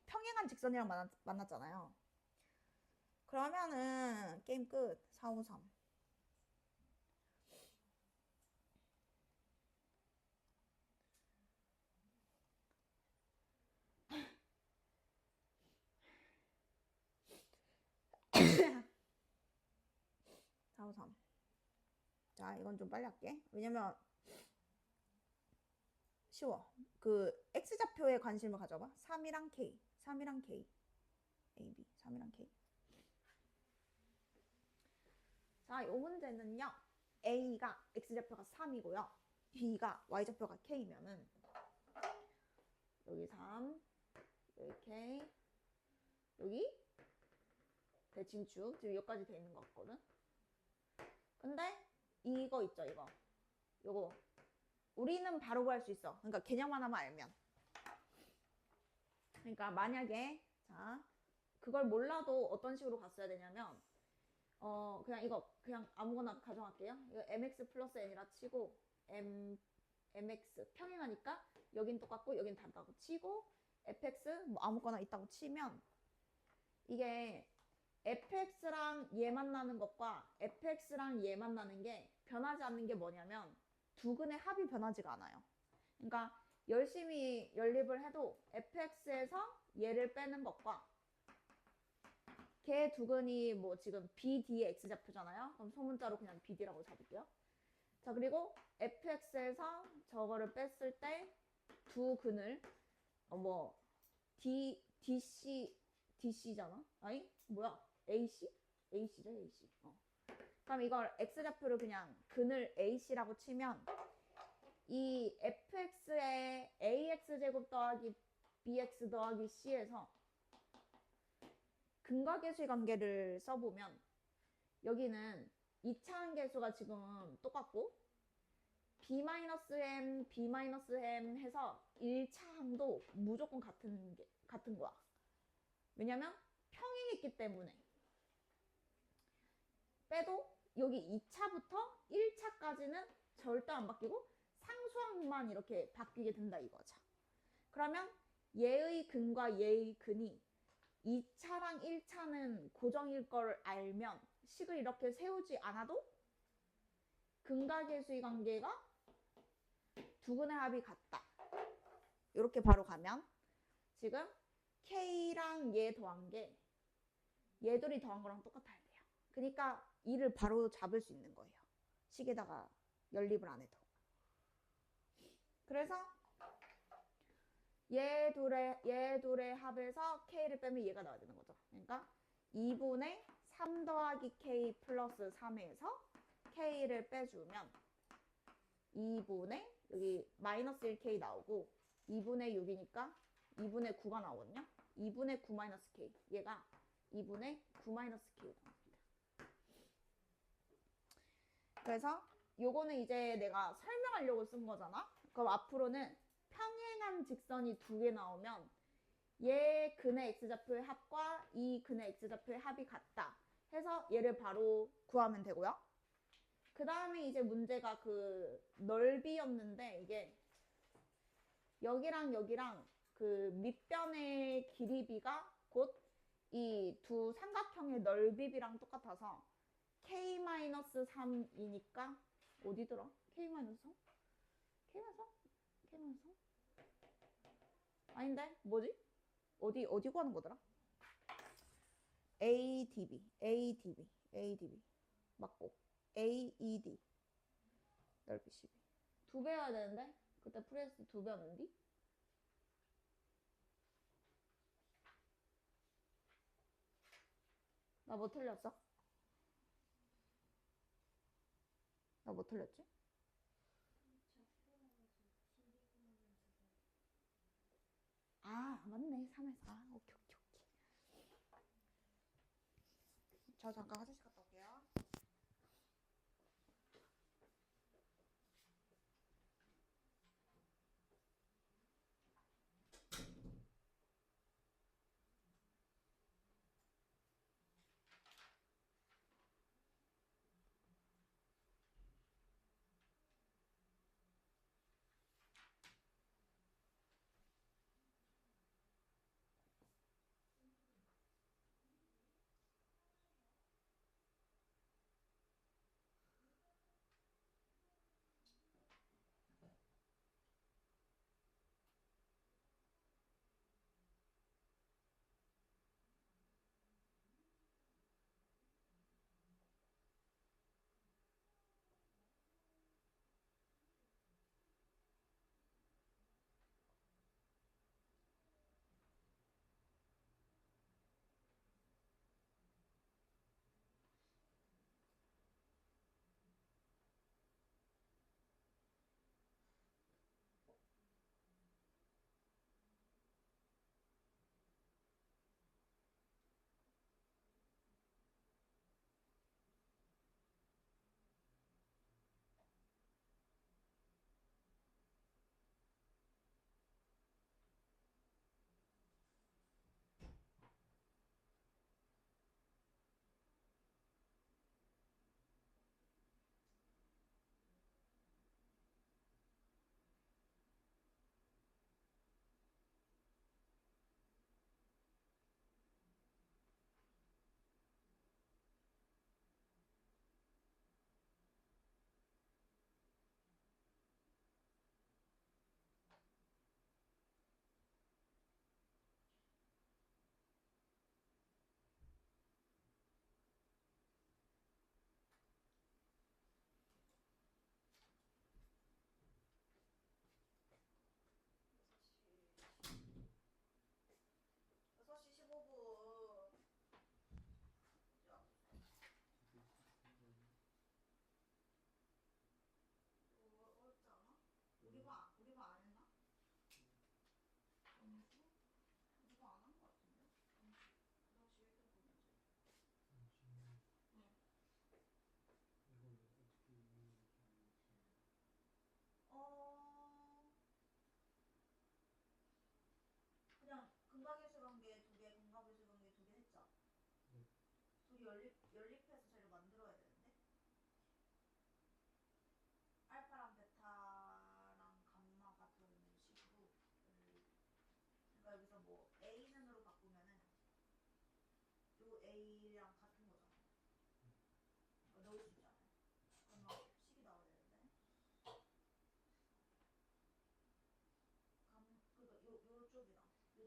평행한 직선이랑 만났잖아요. 그러면은 게임 끝. 4, 5, 3. 자, 이건 좀 빨리 할게. 왜냐면 쉬워. 그 X좌표에 관심을 가져봐. 3이랑 K. 3이랑 K. A, B. 3이랑 K. 자, 이 문제는요. A가 X좌표가 3이고요. B가 Y좌표가 K면은 여기 3, 여기 K, 여기 대칭축. 지금 여기까지 돼 있는 것 같거든. 근데 이거 있죠, 이거. 요거. 우리는 바로 구할 수 있어. 그러니까 개념 하나만 알면. 그러니까 만약에 자 그걸 몰라도 어떤 식으로 갔어야 되냐면 그냥 이거 그냥 아무거나 가정할게요. 이거 mx 플러스 n이라 치고 mx 평행하니까 여긴 똑같고 여긴 다르다고 치고 fx 뭐 아무거나 있다고 치면 이게 fx랑 얘 만나는 것과 fx랑 얘 만나는 게 변하지 않는 게 뭐냐면 두 근의 합이 변하지가 않아요. 그러니까 열심히 연립을 해도 fx에서 얘를 빼는 것과 걔 두 근이 뭐 지금 BD의 x좌표잖아요. 그럼 소문자로 그냥 BD라고 잡을게요. 자, 그리고 fx에서 저거를 뺐을 때 두 근을 뭐 DC잖아? 아니 뭐야? AC? AC죠, AC. 그럼 이걸 x좌표를 그냥 근을 AC라고 치면 이 fx의 ax제곱 더하기 bx 더하기 c에서 근과계수의 관계를 써보면 여기는 2차 함계수가 지금 똑같고 b-m, b-m 해서 1차 항도 무조건 같은 거야. 왜냐면 평행했기 때문에. 빼도 여기 2차부터 1차까지는 절대 안 바뀌고 상수항만 이렇게 바뀌게 된다 이거죠. 그러면 얘의 근과 얘의 근이 2차랑 1차는 고정일 걸 알면 식을 이렇게 세우지 않아도 근과 계수의 관계가 두 근의 합이 같다. 이렇게 바로 가면 지금 K랑 얘 더한 게 얘들이 더한 거랑 똑같아야 돼요. 그러니까 이를 바로 잡을 수 있는 거예요. 식에다가 연립을 안 해도. 그래서 얘 둘의 합에서 K를 빼면 얘가 나와야 되는 거죠. 그러니까 2분의 3 더하기 K 플러스 3에서 K를 빼주면 2분의 여기 마이너스 1K 나오고 2분의 6이니까 2분의 9가 나오거든요. 2분의 9 마이너스 K. 얘가 2분의 9 마이너스 K 나옵니다. 그래서 요거는 이제 내가 설명하려고 쓴 거잖아. 그럼 앞으로는 평행한 직선이 두 개 나오면 얘 근의 x좌표의 합과 이 근의 x좌표의 합이 같다 해서 얘를 바로 구하면 되고요. 그 다음에 이제 문제가 그 넓이였는데 이게 여기랑 여기랑 그 밑변의 길이비가 곧 이 두 삼각형의 넓이비랑 똑같아서 K-3이니까 어디더라? K-3? K-3? K-3? 아닌데? 뭐지? 어디 구하는 거더라? ADB 맞고 AED 넓이 12 두 배여야 되는데 그때 프레스 두 배였는데 나 뭐 틀렸어? 나 뭐 틀렸지? 아 맞네 3에서 오케이 저 잠깐 화장실 갔다 올게요.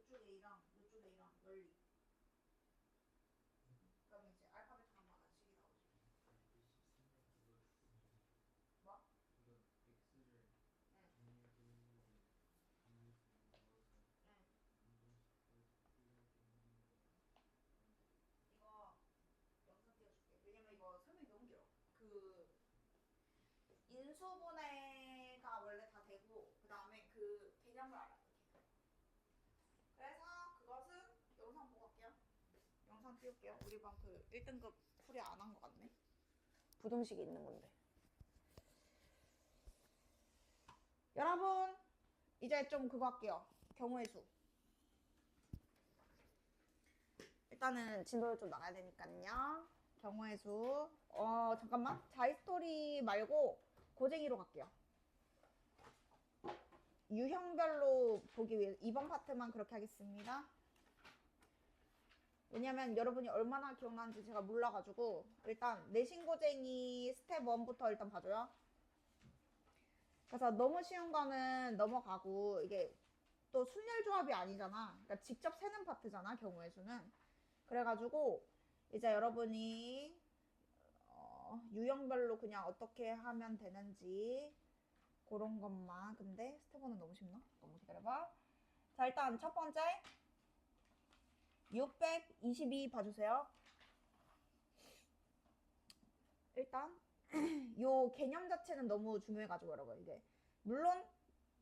요쪽 A랑 요쪽 A랑 널리. 그러면 이제 알파벳 하나씩이 나오지. 뭐? 이거 x를 응. 정리되는 정리해서 넣어서 응. 인분식까지 풀려고 하는 거 이거 영상 띄워줄게. 왜냐면 이거 설명이 너무 길어. 그 인수분해가 원래 다 되고 그 다음에 그 개념을 알아야 돼. 개념. 그래서 그것은 영상 보고 갈게요. 영상 띄울게요. 우리 반 그 1등급 풀이 안 한 것 같네. 부등식이 있는 건데. 여러분 이제 좀 그거 할게요. 경우의 수. 일단은 진도를 좀 나가야 되니까요. 경우의 수. 잠깐만. 자이스토리 말고 고쟁이로 갈게요. 유형별로 보기 위해 2번 파트만 그렇게 하겠습니다. 왜냐면 여러분이 얼마나 기억나는지 제가 몰라가지고 일단 내신고쟁이 스텝 1부터 일단 봐줘요. 그래서 너무 쉬운 거는 넘어가고 이게 또 순열조합이 아니잖아. 그러니까 직접 세는 파트잖아, 경우의 수는. 그래가지고 이제 여러분이 유형별로 그냥 어떻게 하면 되는지 그런 것만. 근데 스텝 1은 너무 쉽나? 너무 기다려봐. 자, 일단 첫 번째 622 봐주세요. 일단 요 개념 자체는 너무 중요해가지고 여러분 이게 물론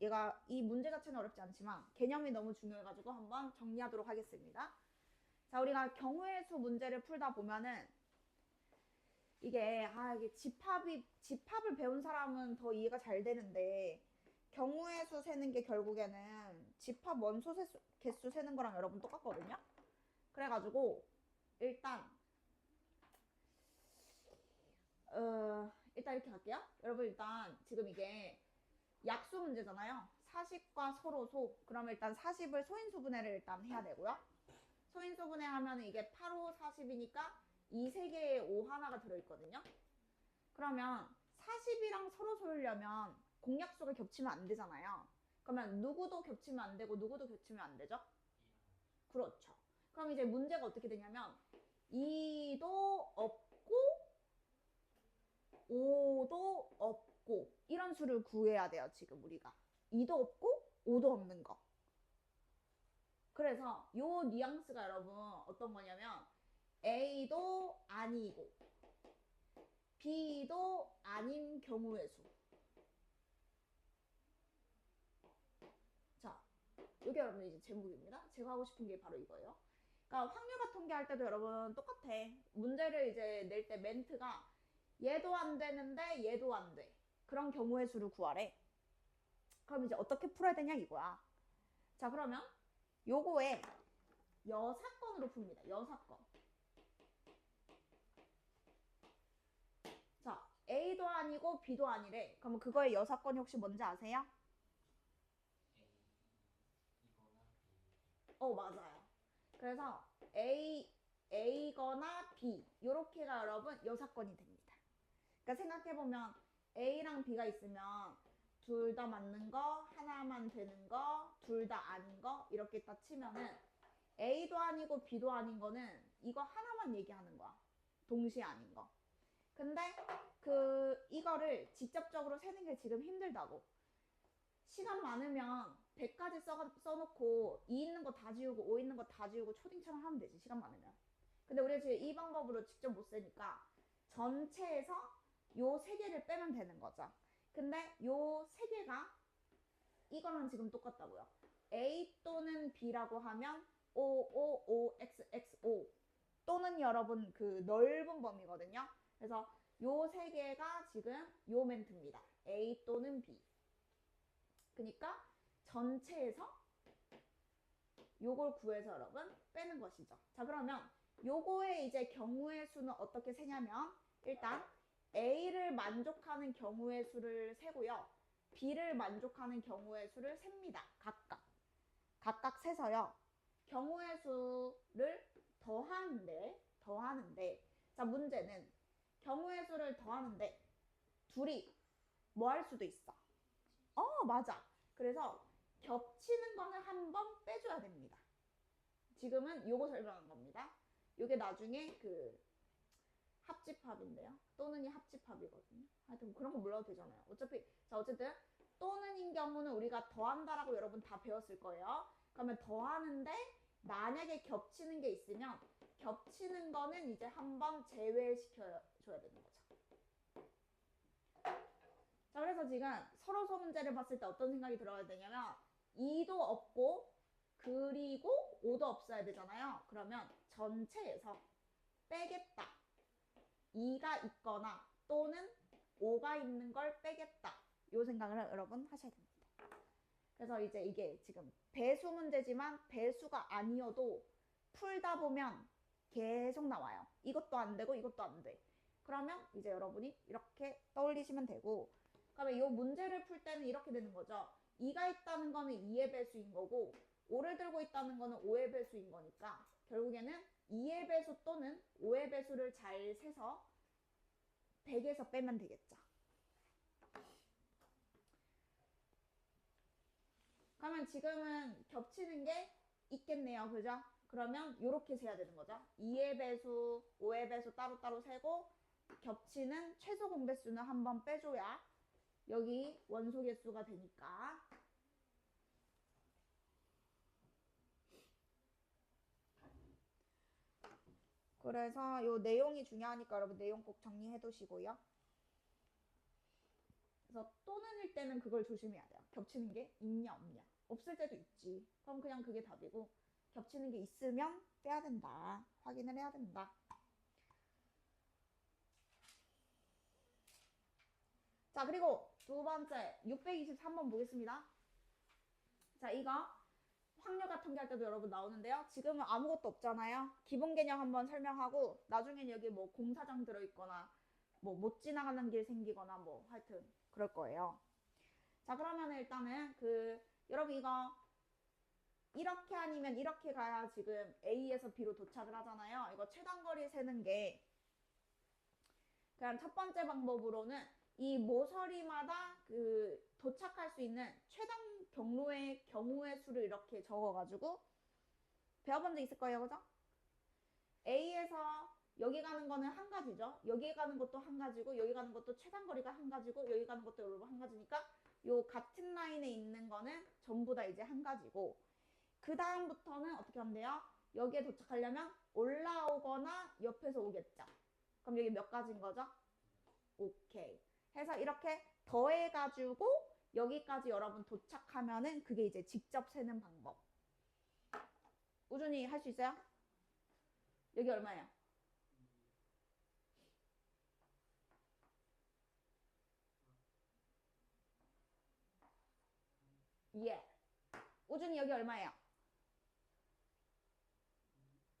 얘가 이 문제 자체는 어렵지 않지만 개념이 너무 중요해가지고 한번 정리하도록 하겠습니다. 자, 우리가 경우의 수 문제를 풀다 보면은 이게 집합을 배운 사람은 더 이해가 잘 되는데 경우의 수 세는 게 결국에는 집합 원소 개수 세는 거랑 여러분 똑같거든요. 그래가지고 일단 이렇게 갈게요. 여러분 일단 지금 이게 약수 문제잖아요. 사십과 서로소. 그러면 일단 40을 소인수분해를 일단 해야 되고요. 소인수분해 하면 이게 8, 5, 40이니까 이 세 개에 5 하나가 들어있거든요. 그러면 40이랑 서로 소이려면 공약수가 겹치면 안 되잖아요. 그러면 누구도 겹치면 안 되고 누구도 겹치면 안 되죠? 그렇죠. 그럼 이제 문제가 어떻게 되냐면 2도 없고 5도 없고 이런 수를 구해야 돼요. 지금 우리가 2도 없고 5도 없는 거. 그래서 요 뉘앙스가 여러분 어떤 거냐면 A도 아니고 B도 아닌 경우의 수. 자, 이게 여러분 이제 제목입니다. 제가 하고 싶은 게 바로 이거예요. 그러니까 확률화 통계할 때도 여러분 똑같아. 문제를 이제 낼 때 멘트가 얘도 안 되는데 얘도 안 돼. 그런 경우의 수를 구하래. 그럼 이제 어떻게 풀어야 되냐 이거야. 자, 그러면 요거에 여사건으로 풉니다. 여사건. 자, A도 아니고 B도 아니래. 그러면 그거의 여사건이 혹시 뭔지 아세요? 맞아요. 그래서 A거나 B 요렇게가 여러분 여사건이 됩니다. 그러니까 생각해보면 A랑 B가 있으면 둘 다 맞는 거, 하나만 되는 거, 둘 다 아닌 거 이렇게 딱 치면은 A도 아니고 B도 아닌 거는 이거 하나만 얘기하는 거야. 동시에 아닌 거. 근데 이거를 직접적으로 세는 게 지금 힘들다고. 시간 많으면 100까지 써놓고 2 있는 거 다 지우고 5 있는 거 다 지우고 초딩처럼 하면 되지. 시간 많으면. 근데 우리가 지금 이 방법으로 직접 못 세니까 전체에서 요 3개를 빼면 되는 거죠. 근데 요 3개가 이거랑 지금 똑같다고요. A 또는 B라고 하면 OOOXXO 또는 여러분 그 넓은 범위거든요. 그래서 요 3개가 지금 요 멘트입니다. A 또는 B. 그러니까 전체에서 요걸 구해서 여러분 빼는 것이죠. 자, 그러면 요거의 이제 경우의 수는 어떻게 세냐면 일단 A를 만족하는 경우의 수를 세고요. B를 만족하는 경우의 수를 셉니다. 각각 세서요. 경우의 수를 더하는데 자, 문제는 경우의 수를 더하는데 둘이 뭐 할 수도 있어. 맞아. 그래서 겹치는 거는 한 번 빼줘야 됩니다. 지금은 요거 설명한 겁니다. 요게 나중에 그 합집합인데요. 또는이 합집합이거든요. 하여튼 그런 거 몰라도 되잖아요. 어차피 자 어쨌든 또는인 경우는 우리가 더한다라고 여러분 다 배웠을 거예요. 그러면 더하는데 만약에 겹치는 게 있으면 겹치는 거는 이제 한번 제외시켜 줘야 되는 거죠. 자 그래서 지금 서로서 문제를 봤을 때 어떤 생각이 들어야 되냐면 2도 없고 그리고 5도 없어야 되잖아요. 그러면 전체에서 빼겠다. 2가 있거나 또는 5가 있는 걸 빼겠다. 요 생각을 여러분 하셔야 됩니다. 그래서 이제 이게 지금 배수 문제지만 배수가 아니어도 풀다 보면 계속 나와요. 이것도 안 되고 이것도 안 돼. 그러면 이제 여러분이 이렇게 떠올리시면 되고 그러면 이 문제를 풀 때는 이렇게 되는 거죠. 2가 있다는 거는 2의 배수인 거고 5를 들고 있다는 거는 5의 배수인 거니까 결국에는 2의 배수 또는 5의 배수를 잘 세서 100에서 빼면 되겠죠. 그러면 지금은 겹치는 게 있겠네요. 그죠? 그러면 이렇게 세야 되는 거죠. 2의 배수, 5의 배수 따로따로 세고 겹치는 최소 공배수는 한번 빼줘야 여기 원소 개수가 되니까. 그래서 요 내용이 중요하니까 여러분 내용 꼭 정리해 두시고요. 그래서 또는일 때는 그걸 조심해야 돼요. 겹치는 게 있냐 없냐. 없을 때도 있지. 그럼 그냥 그게 답이고 겹치는 게 있으면 빼야 된다. 확인을 해야 된다. 자 그리고 두 번째 623번 보겠습니다. 자 이거 확률과 통계할 때도 여러분 나오는데요. 지금은 아무것도 없잖아요. 기본 개념 한번 설명하고 나중엔 여기 뭐 공사장 들어있거나 뭐 못 지나가는 길 생기거나 뭐 하여튼 그럴 거예요. 자 그러면 일단은 여러분 이거 이렇게 아니면 이렇게 가야 지금 A에서 B로 도착을 하잖아요. 이거 최단거리 세는 게 그냥 첫 번째 방법으로는 이 모서리마다 도착할 수 있는 최단 경로의 경우의 수를 이렇게 적어가지고 배워본 적 있을 거예요. 그죠? A에서 여기 가는 거는 한 가지죠. 여기 가는 것도 한 가지고 여기 가는 것도 최단거리가 한 가지고 여기 가는 것도 여러분 한 가지니까 요 같은 라인에 있는 거는 전부 다 이제 한 가지고 그 다음부터는 어떻게 하면 돼요? 여기에 도착하려면 올라오거나 옆에서 오겠죠. 그럼 여기 몇 가지인 거죠? 오케이. 해서 이렇게 더해가지고 여기까지 여러분 도착하면은 그게 이제 직접 세는 방법. 우준이 할 수 있어요? 여기 얼마예요? 예. 우준이 여기 얼마예요?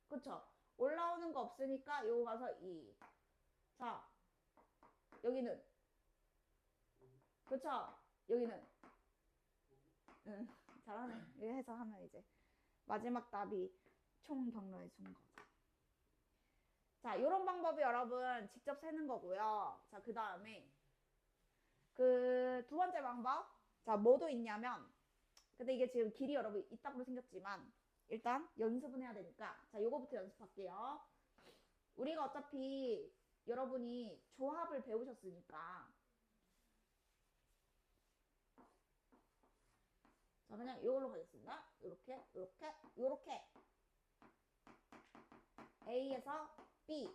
그쵸? 올라오는 거 없으니까 요거 가서 2. 자, 여기는 그쵸? 여기는 응, 잘하네. 이렇게 해서 하면 이제 마지막 답이 총 경로의 수인 거죠. 자, 요런 방법이 여러분 직접 세는 거고요. 자, 그 다음에 두 번째 방법. 자, 뭐도 있냐면 근데 이게 지금 길이 여러분 이따구로 생겼지만 일단 연습은 해야 되니까 자, 요거부터 연습할게요. 우리가 어차피 여러분이 조합을 배우셨으니까 자 그냥 이걸로 가겠습니다. 요렇게 A에서 B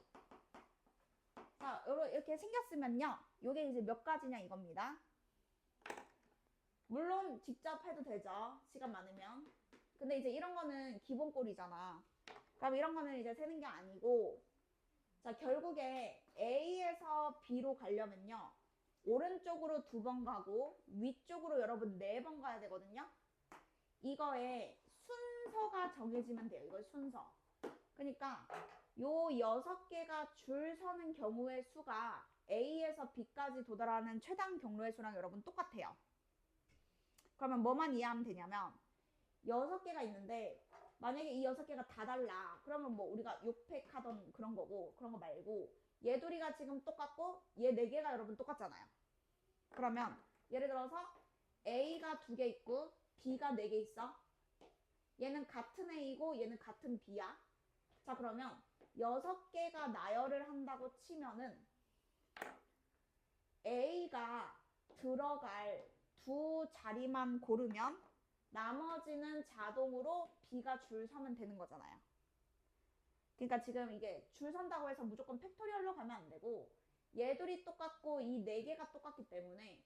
자 이렇게 생겼으면요 요게 이제 몇 가지냐 이겁니다. 물론 직접 해도 되죠. 시간 많으면. 근데 이제 이런 거는 기본꼴이잖아. 그럼 이런 거는 이제 세는 게 아니고 자 결국에 A에서 B로 가려면요 오른쪽으로 2번 가고 위쪽으로 여러분 4번 가야 되거든요. 이거에 순서가 정해지면 돼요. 이거 순서. 그러니까 요 6개가 줄 서는 경우의 수가 A에서 B까지 도달하는 최단 경로의 수랑 여러분 똑같아요. 그러면 뭐만 이해하면 되냐면 6개가 있는데 만약에 이 6개가 다 달라. 그러면 뭐 우리가 욕팩하던 그런 거고 그런 거 말고 얘들이가 지금 똑같고 얘 4개가 여러분 똑같잖아요. 그러면 예를 들어서 A가 2개 있고 B가 4개 있어. 얘는 같은 A고 얘는 같은 B야. 자, 그러면 6개가 나열을 한다고 치면은 A가 들어갈 두 자리만 고르면 나머지는 자동으로 B가 줄 서면 되는 거잖아요. 그러니까 지금 이게 줄 선다고 해서 무조건 팩토리얼로 가면 안 되고 얘들이 똑같고 이 4개가 똑같기 때문에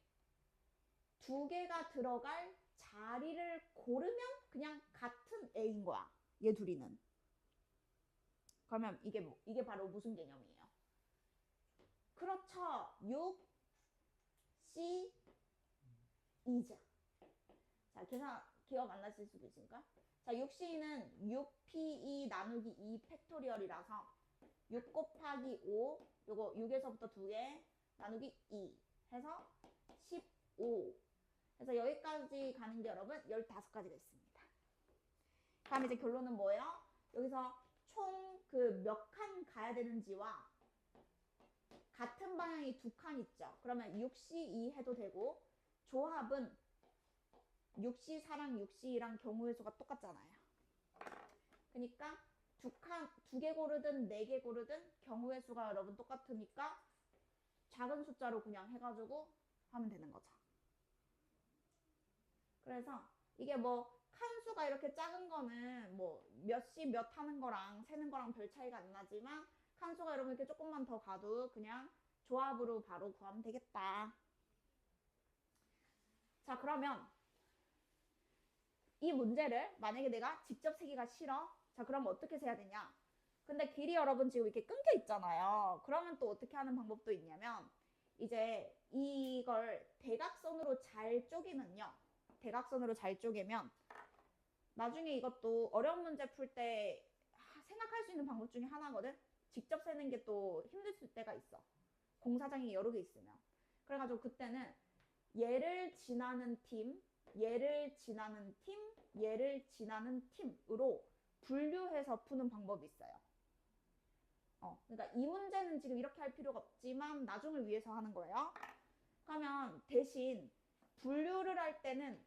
2개가 들어갈 자리를 고르면 그냥 같은 A인 거야. 얘 둘이는. 그러면 이게 바로 무슨 개념이에요? 그렇죠. 6, C, 2죠. 자, 계산 기억 안 나실 수도 있으니까. 자, 6C는 6PE 나누기 2 팩토리얼이라서 6 곱하기 5, 요거 6에서부터 2개 나누기 2 해서 15. 그래서 여기까지 가는 게 여러분 15가지가 있습니다. 다음 이제 결론은 뭐예요? 여기서 총 그 몇 칸 가야 되는지와 같은 방향이 2칸 있죠. 그러면 6C2 해도 되고 조합은 6C4랑 6C2랑 경우의 수가 똑같잖아요. 그러니까 2개 고르든 4개 고르든 경우의 수가 여러분 똑같으니까 작은 숫자로 그냥 해가지고 하면 되는 거죠. 그래서 이게 뭐 칸수가 이렇게 작은 거는 뭐 몇시 몇 하는 거랑 세는 거랑 별 차이가 안 나지만 칸수가 여러분 이렇게 조금만 더 가도 그냥 조합으로 바로 구하면 되겠다. 자, 그러면 이 문제를 만약에 내가 직접 세기가 싫어. 자, 그럼 어떻게 세야 되냐? 근데 길이 여러분 지금 이렇게 끊겨 있잖아요. 그러면 또 어떻게 하는 방법도 있냐면 이제 이걸 대각선으로 잘 쪼개면요. 대각선으로 잘 쪼개면 나중에 이것도 어려운 문제 풀 때 생각할 수 있는 방법 중에 하나거든. 직접 세는 게 또 힘들 때가 있어. 공사장이 여러 개 있으면. 그래가지고 그때는 얘를 지나는 팀, 얘를 지나는 팀, 얘를 지나는 팀으로 분류해서 푸는 방법이 있어요. 그러니까 이 문제는 지금 이렇게 할 필요가 없지만 나중을 위해서 하는 거예요. 그러면 대신 분류를 할 때는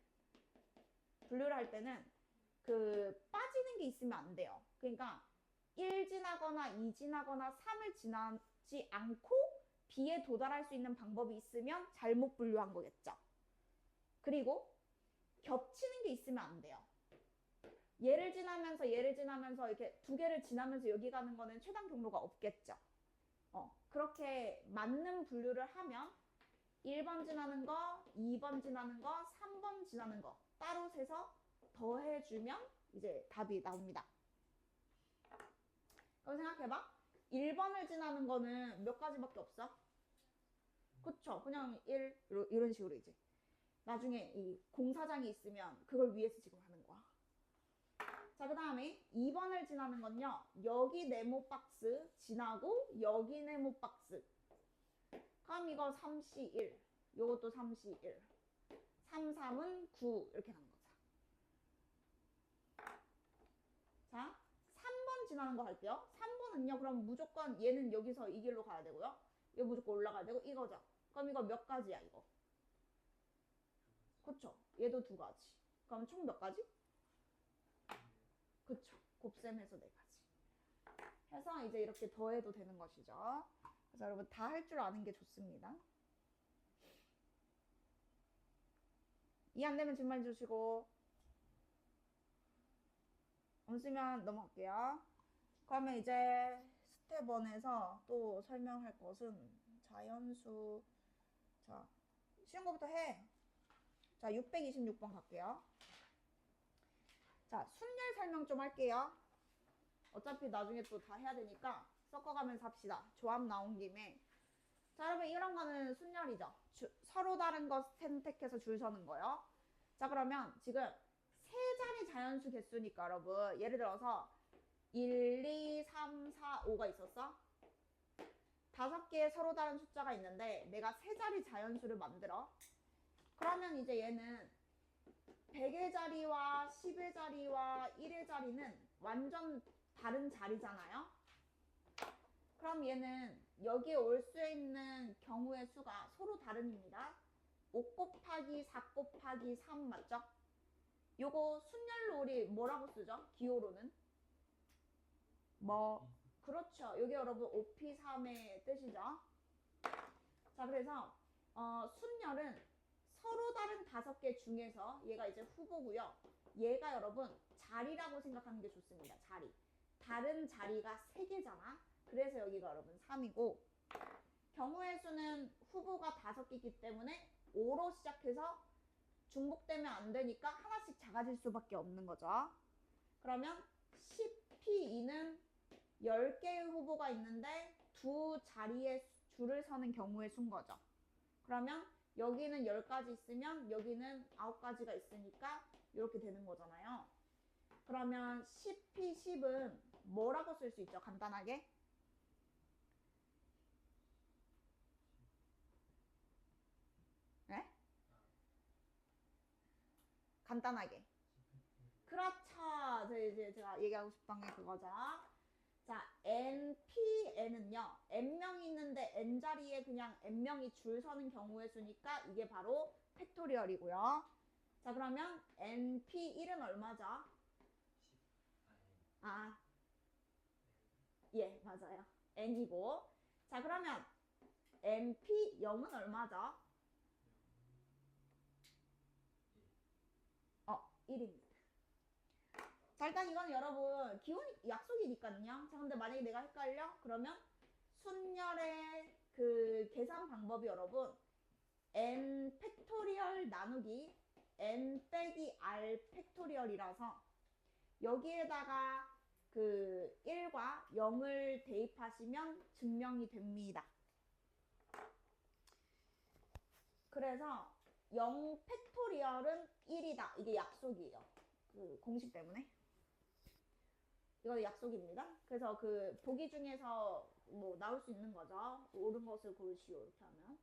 그 빠지는 게 있으면 안 돼요. 그러니까 1 지나거나 2 지나거나 3을 지나지 않고 B에 도달할 수 있는 방법이 있으면 잘못 분류한 거겠죠. 그리고 겹치는 게 있으면 안 돼요. 얘를 지나면서 이렇게 2개를 지나면서 여기 가는 거는 최단 경로가 없겠죠. 그렇게 맞는 분류를 하면 1번 지나는 거, 2번 지나는 거, 3번 지나는 거 따로 세서 더해주면 이제 답이 나옵니다. 그럼 생각해봐. 1번을 지나는 거는 몇 가지밖에 없어? 그쵸? 그냥 1 이런 식으로 이제 나중에 이 공사장이 있으면 그걸 위해서 지금 하는 거야. 자, 그 다음에 2번을 지나는 건요. 여기 네모 박스 지나고 여기 네모 박스. 그럼 이거 3C1, 요것도 3C1, 3, 3은 9 이렇게 가는 거죠. 자, 3번 지나는 거 할게요. 3번은요. 그럼 무조건 얘는 여기서 이 길로 가야 되고요. 이거 무조건 올라가야 되고 이거죠. 그럼 이거 몇 가지야 이거? 그쵸? 얘도 2가지. 그럼 총 몇 가지? 그쵸? 곱셈해서 4가지. 해서 이제 이렇게 더해도 되는 것이죠. 그래서 여러분 다 할 줄 아는 게 좋습니다. 이해 안 되면 질문해 주시고 없으면 넘어갈게요. 그러면 이제 스텝 1에서 또 설명할 것은 자연수. 자, 쉬운 거부터 해. 자, 626번 갈게요. 자, 순열 설명 좀 할게요. 어차피 나중에 또 다 해야 되니까 섞어가면서 합시다. 조합 나온 김에. 자, 여러분 이런 거는 순열이죠. 서로 다른 거 선택해서 줄 서는 거요. 자, 그러면 지금 세 자리 자연수 개수니까 여러분 예를 들어서 1, 2, 3, 4, 5가 있었어. 5개의 서로 다른 숫자가 있는데 내가 세 자리 자연수를 만들어. 그러면 이제 얘는 100의 자리와 10의 자리와 1의 자리는 완전 다른 자리잖아요. 그럼 얘는 여기에 올 수 있는 경우의 수가 서로 다릅니다. 5 곱하기 4 곱하기 3 맞죠? 요거 순열로 우리 뭐라고 쓰죠? 기호로는? 뭐, 그렇죠. 여기 여러분 OP3의 뜻이죠. 자, 그래서 순열은 서로 다른 5개 중에서 얘가 이제 후보고요. 얘가 여러분 자리라고 생각하는 게 좋습니다. 자리. 다른 자리가 3개잖아. 그래서 여기가 여러분 3이고 경우의 수는 후보가 5개이기 때문에 5로 시작해서 중복되면 안 되니까 하나씩 작아질 수밖에 없는 거죠. 그러면 10P2는 10개의 후보가 있는데 두 자리에 줄을 서는 경우의 수인 거죠. 그러면 여기는 10가지 있으면 여기는 9가지가 있으니까 이렇게 되는 거잖아요. 그러면 10P10은 뭐라고 쓸 수 있죠? 간단하게? 네? 간단하게. 그렇죠. 이제 제가 얘기하고 싶던 게 그거죠. 자, NPN은요. N명이 있는데 N자리에 그냥 N명이 줄 서는 경우의 수니까 이게 바로 팩토리얼이고요. 자, 그러면 NP1은 얼마죠? 아, 예, 맞아요. N이고. 자, 그러면 NP0은 얼마죠? 1입니다. 자, 일단 이건 여러분 기본 약속이니까요. 자, 근데 만약에 내가 헷갈려? 그러면 순열의 그 계산 방법이 여러분 n 팩토리얼 나누기 n 빼기 r 팩토리얼이라서 여기에다가 그 1과 0을 대입하시면 증명이 됩니다. 그래서 0 팩토리얼은 1이다. 이게 약속이에요. 그 공식 때문에. 이거 약속입니다. 그래서 그 보기 중에서 뭐 나올 수 있는 거죠. 옳은 것을 고르시오. 이렇게 하면.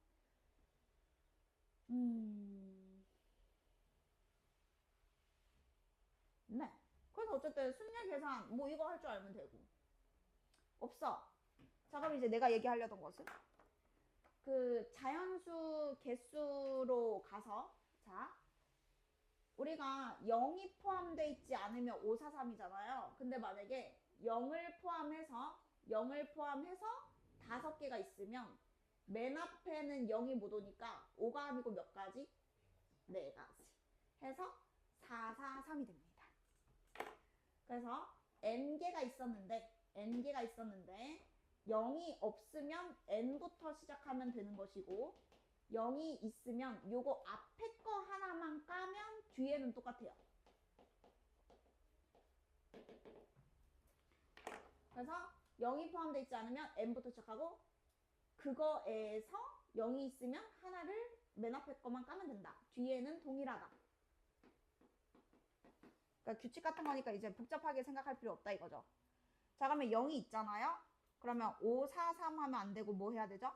네. 그래서 어쨌든 순열 계산 뭐 이거 할 줄 알면 되고. 없어. 자, 그럼 이제 내가 얘기하려던 것은 그 자연수 개수로 가서 자 우리가 0이 포함되어 있지 않으면 543이잖아요. 근데 만약에 0을 포함해서 5개가 있으면 맨 앞에는 0이 못 오니까 5가 아니고 몇 가지? 4가지 해서 443이 됩니다. 그래서 n개가 있었는데 0이 없으면 n부터 시작하면 되는 것이고 0이 있으면 요거 앞에 거 하나만 까면 뒤에는 똑같아요. 그래서 0이 포함되어 있지 않으면 n부터 시작하고 그거에서 0이 있으면 하나를 맨 앞에 거만 까면 된다. 뒤에는 동일하다. 그러니까 규칙 같은 거니까 이제 복잡하게 생각할 필요 없다 이거죠. 자, 그러면 0이 있잖아요. 그러면 5, 4, 3 하면 안 되고 뭐 해야 되죠?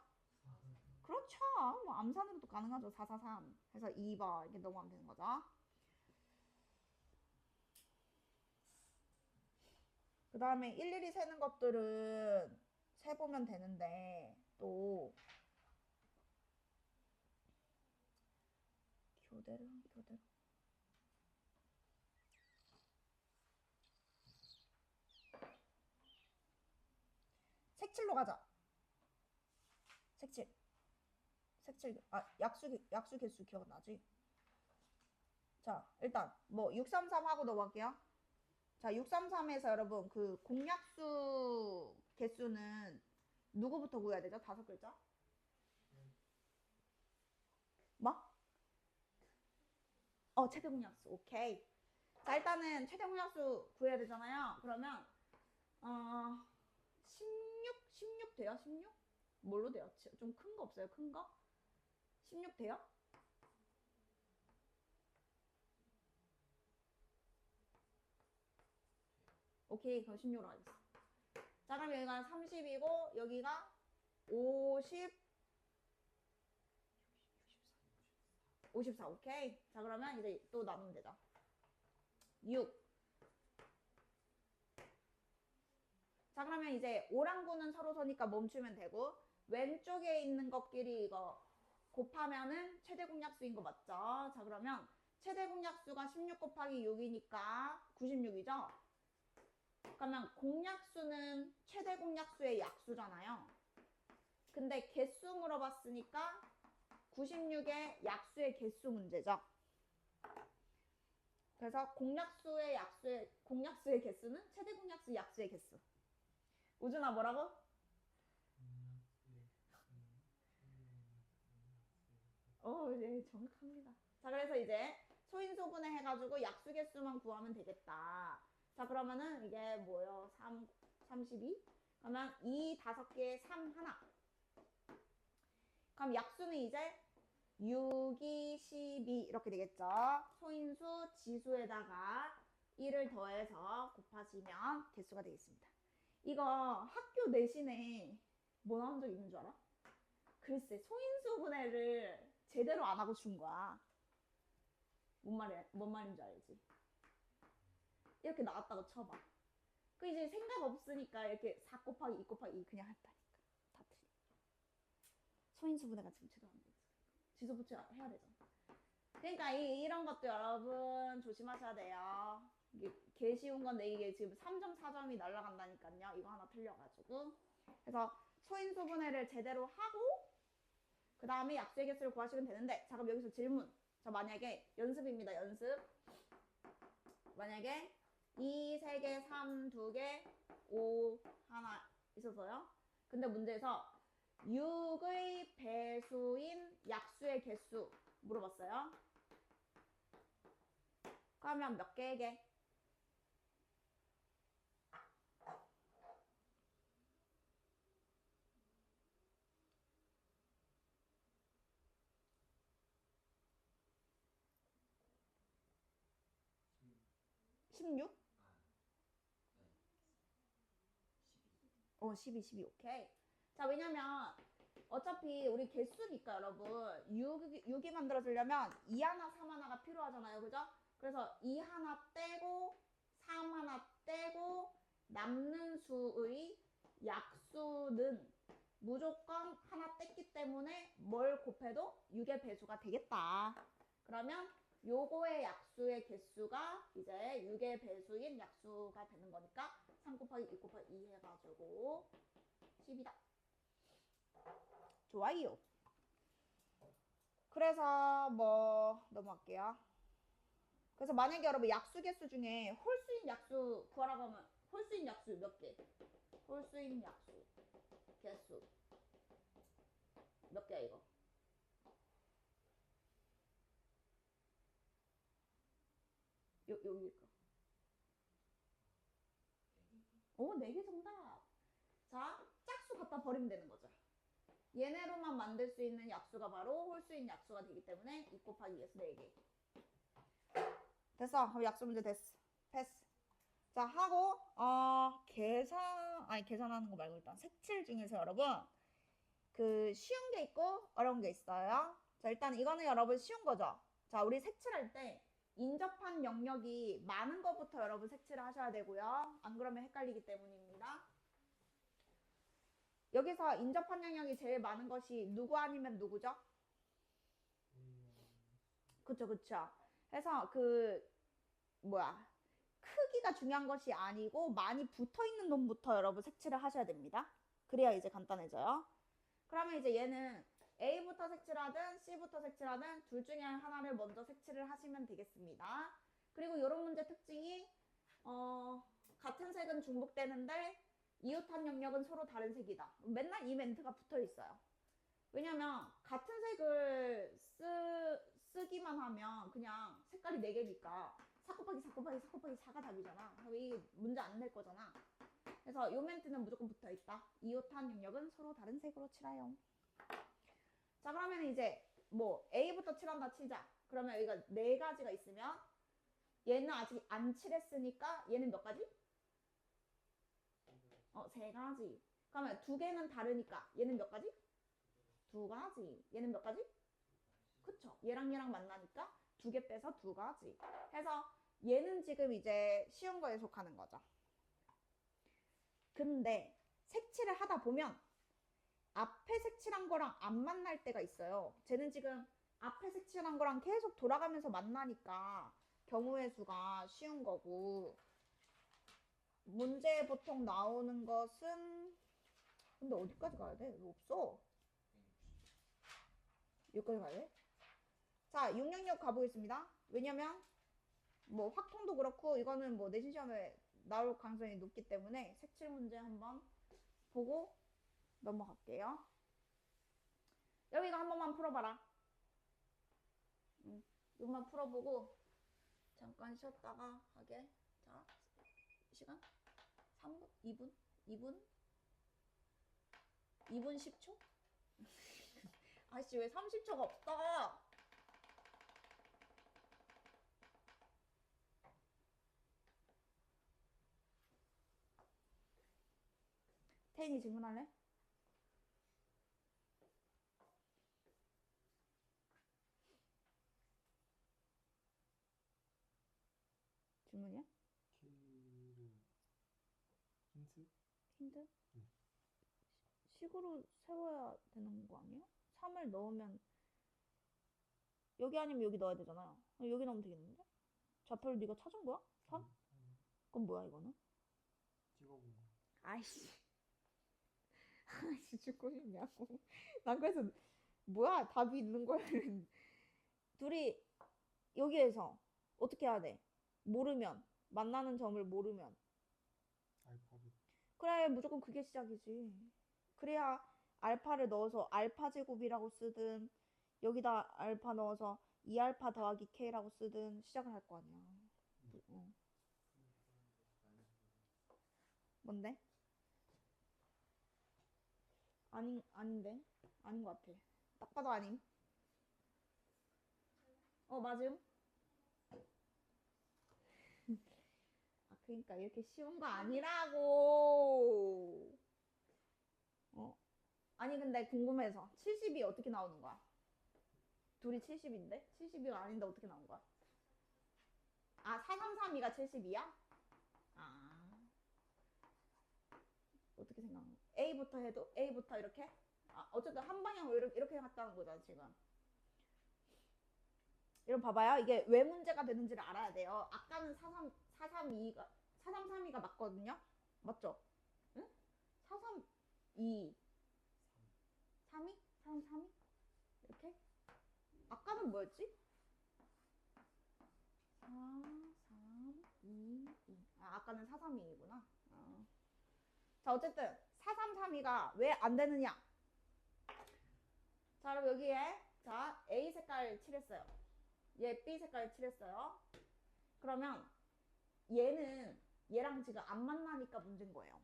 그렇죠. 뭐 암산으로도 가능하죠. 4, 4, 3 해서 2번 이렇게 넘어가면 되는 거죠. 그 다음에 일일이 세는 것들은 세보면 되는데 또 교대로 색칠로 가자. 색칠. 약수 개수 기억나지? 자, 일단 뭐 633 하고 넘어갈게요. 자, 633에서 여러분 그 공약수 개수는 누구부터 구해야 되죠? 5글자? 뭐? 최대 공약수. 오케이. 자, 일단은 최대 공약수 구해야 되잖아요. 그러면 16 돼요? 16? 뭘로 돼요? 좀 큰 거 없어요? 큰 거? 16 돼요? 오케이, 그럼 16으로 하겠습니다. 자, 그럼 여기가 30이고 여기가 50 54. 오케이. 자, 그러면 이제 또 나누면 되죠. 6. 자, 그러면 이제 오랑구는 서로 서니까 멈추면 되고 왼쪽에 있는 것끼리 이거 곱하면은 최대 공약수인 거 맞죠? 자, 그러면 최대 공약수가 16 곱하기 6이니까 96이죠? 그러면 공약수는 최대 공약수의 약수잖아요. 근데 개수 물어봤으니까 96의 약수의 개수 문제죠. 그래서 공약수의 개수는 최대 공약수 약수의 개수. 우준아 뭐라고? 네, 정확합니다. 자, 그래서 이제 소인소분해 해가지고 약수 개수만 구하면 되겠다. 자, 그러면은 이게 뭐예요? 32? 그러면 2 5개에 3 하나. 그럼 약수는 이제 6, 2, 12 이렇게 되겠죠. 소인수 지수에다가 1을 더해서 곱하시면 개수가 되겠습니다. 이거 학교 내신에 뭐 나온 적 있는 줄 알아? 글쎄, 소인수분해를 제대로 안 하고 준 거야. 뭔 말인지 알지? 이렇게 나왔다고 쳐봐. 그 이제 생각 없으니까 이렇게 4 곱하기 2 곱하기 2 그냥 했다니까. 다 틀려. 소인수분해가 지금 제대로 안 되지. 지수 붙여 해야 되잖아. 그러니까 이런 것도 여러분 조심하셔야 돼요. 이게 개 쉬운 건데 이게 지금 3.4점이 날라간다니까요. 이거 하나 틀려가지고. 그래서 소인수분해를 제대로 하고 그 다음에 약수의 개수를 구하시면 되는데, 자, 그럼 여기서 질문. 자, 만약에 연습입니다. 연습. 만약에 2 3개, 3 2개, 5 하나 있어서요. 근데 문제에서 6의 배수인 약수의 개수 물어봤어요. 그러면 몇 개에게? 16? 12, 12, 오케이. 자, 왜냐면 어차피 우리 개수니까 여러분 6이 만들어지려면 2 하나, 3 하나가 필요하잖아요. 그죠? 그래서 2 하나 떼고 3 하나 떼고 남는 수의 약수는 무조건 하나 뗐기 때문에 뭘 곱해도 6의 배수가 되겠다. 그러면 요거의 약수의 개수가 이제 6의 배수인 약수가 되는 거니까 3 곱하기 2 곱하기 2 해가지고 10이다. 좋아요. 그래서 뭐 넘어갈게요. 그래서 만약에 여러분 약수 개수 중에 홀수인 약수 구하라고 하면 홀수인 약수 몇 개? 홀수인 약수 개수 몇 개야 이거? 여기 거. 4개 정답. 자, 짝수 갖다 버리면 되는 거죠. 얘네로만 만들 수 있는 약수가 바로 홀수인 약수가 되기 때문에 2 곱하기 2에서 4개. 됐어. 그럼 약수 문제 됐어. 패스. 자, 하고 계산하는 거 말고 일단 색칠 중에서 여러분 그 쉬운 게 있고 어려운 게 있어요. 자, 일단 이거는 여러분 쉬운 거죠. 자, 우리 색칠할 때 인접한 영역이 많은 것부터 여러분 색칠을 하셔야 되고요. 안 그러면 헷갈리기 때문입니다. 여기서 인접한 영역이 제일 많은 것이 누구 아니면 누구죠? 그쵸, 그쵸. 해서 크기가 중요한 것이 아니고 많이 붙어있는 놈부터 여러분 색칠을 하셔야 됩니다. 그래야 이제 간단해져요. 그러면 이제 얘는 A부터 색칠하든 C부터 색칠하든 둘 중에 하나를 먼저 색칠을 하시면 되겠습니다. 그리고 이런 문제 특징이 같은 색은 중복되는데 이웃한 영역은 서로 다른 색이다. 맨날 이 멘트가 붙어 있어요. 왜냐면 같은 색을 쓰기만 하면 그냥 색깔이 4개니까 4 곱하기 4 곱하기 4 곱하기 4가 답이잖아. 그럼 이 문제 안 낼 거잖아. 그래서 이 멘트는 무조건 붙어있다. 이웃한 영역은 서로 다른 색으로 칠하여. 자, 그러면 이제 뭐 A부터 칠한다 치자. 그러면 여기가 4가지가 있으면 얘는 아직 안 칠했으니까 얘는 몇 가지? 3가지. 그러면 2개는 다르니까 얘는 몇 가지? 2가지. 얘는 몇 가지? 그쵸. 얘랑 만나니까 2개 빼서 2가지. 해서 얘는 지금 이제 쉬운 거에 속하는 거죠. 근데 색칠을 하다 보면 앞에 색칠한 거랑 안 만날 때가 있어요. 쟤는 지금 앞에 색칠한 거랑 계속 돌아가면서 만나니까 경우의 수가 쉬운 거고, 문제에 보통 나오는 것은, 근데 어디까지 가야 돼? 이거 없어. 여기까지 가야 돼? 자, 666 가보겠습니다. 왜냐면 뭐 확통도 그렇고 이거는 뭐 내신 시험에 나올 가능성이 높기 때문에 색칠 문제 한번 보고 넘어갈게요. 여기가 한 번만 풀어봐라. 이것만 풀어보고 잠깐 쉬었다가 하게. 자, 시간 3분? 2분? 2분? 2분 10초? 아씨, 왜 30초가 없어? 태인이 질문할래? 질문이야? 키를 힌트? 힌트? 응. 식으로 세워야 되는 거 아니야? 3을 넣으면 여기 아니면 여기 넣어야 되잖아. 여기 넣으면 되겠는데? 좌표를 네가 찾은 거야? 3? 그럼 뭐야 이거는? 찍어본 거. 아이씨. 아이씨 죽고 싶냐고. 난 그래서 뭐야 답이 있는 거야. 둘이 여기에서 어떻게 해야 돼? 모르면 만나는 점을 모르면 알파벳. 그래 무조건 그게 시작이지. 그래야 알파를 넣어서 알파 제곱이라고 쓰든 여기다 알파 넣어서 2알파 더하기 k라고 쓰든 시작을 할 거 아니야. 어. 뭔데? 아닌데? 아닌 것 같아. 딱 봐도 아님. 맞음. 아, 그러니까 이렇게 쉬운 거 아니라고. 아니 근데 궁금해서 70이 어떻게 나오는 거야? 둘이 70인데? 70이가 아닌데 어떻게 나온 거야? 아, 4332가 72야? 아, 어떻게 생각하는 거야? A부터 해도? A부터 이렇게? 아, 어쨌든 한 방향으로 이렇게 갔다는 거잖아 지금. 이런 봐봐요. 이게 왜 문제가 되는지를 알아야 돼요. 아까는 432가 맞거든요. 맞죠? 응? 432 32? 432? 이렇게? 아까는 뭐였지? 4, 3, 2, 2. 아, 아까는 432이구나. 자, 어쨌든 4332가 왜 안 되느냐? 자, 그럼 여기에 자 A 색깔 칠했어요. 얘 B 색깔 칠했어요. 그러면 얘는 얘랑 지금 안 만나니까 문제인 거예요.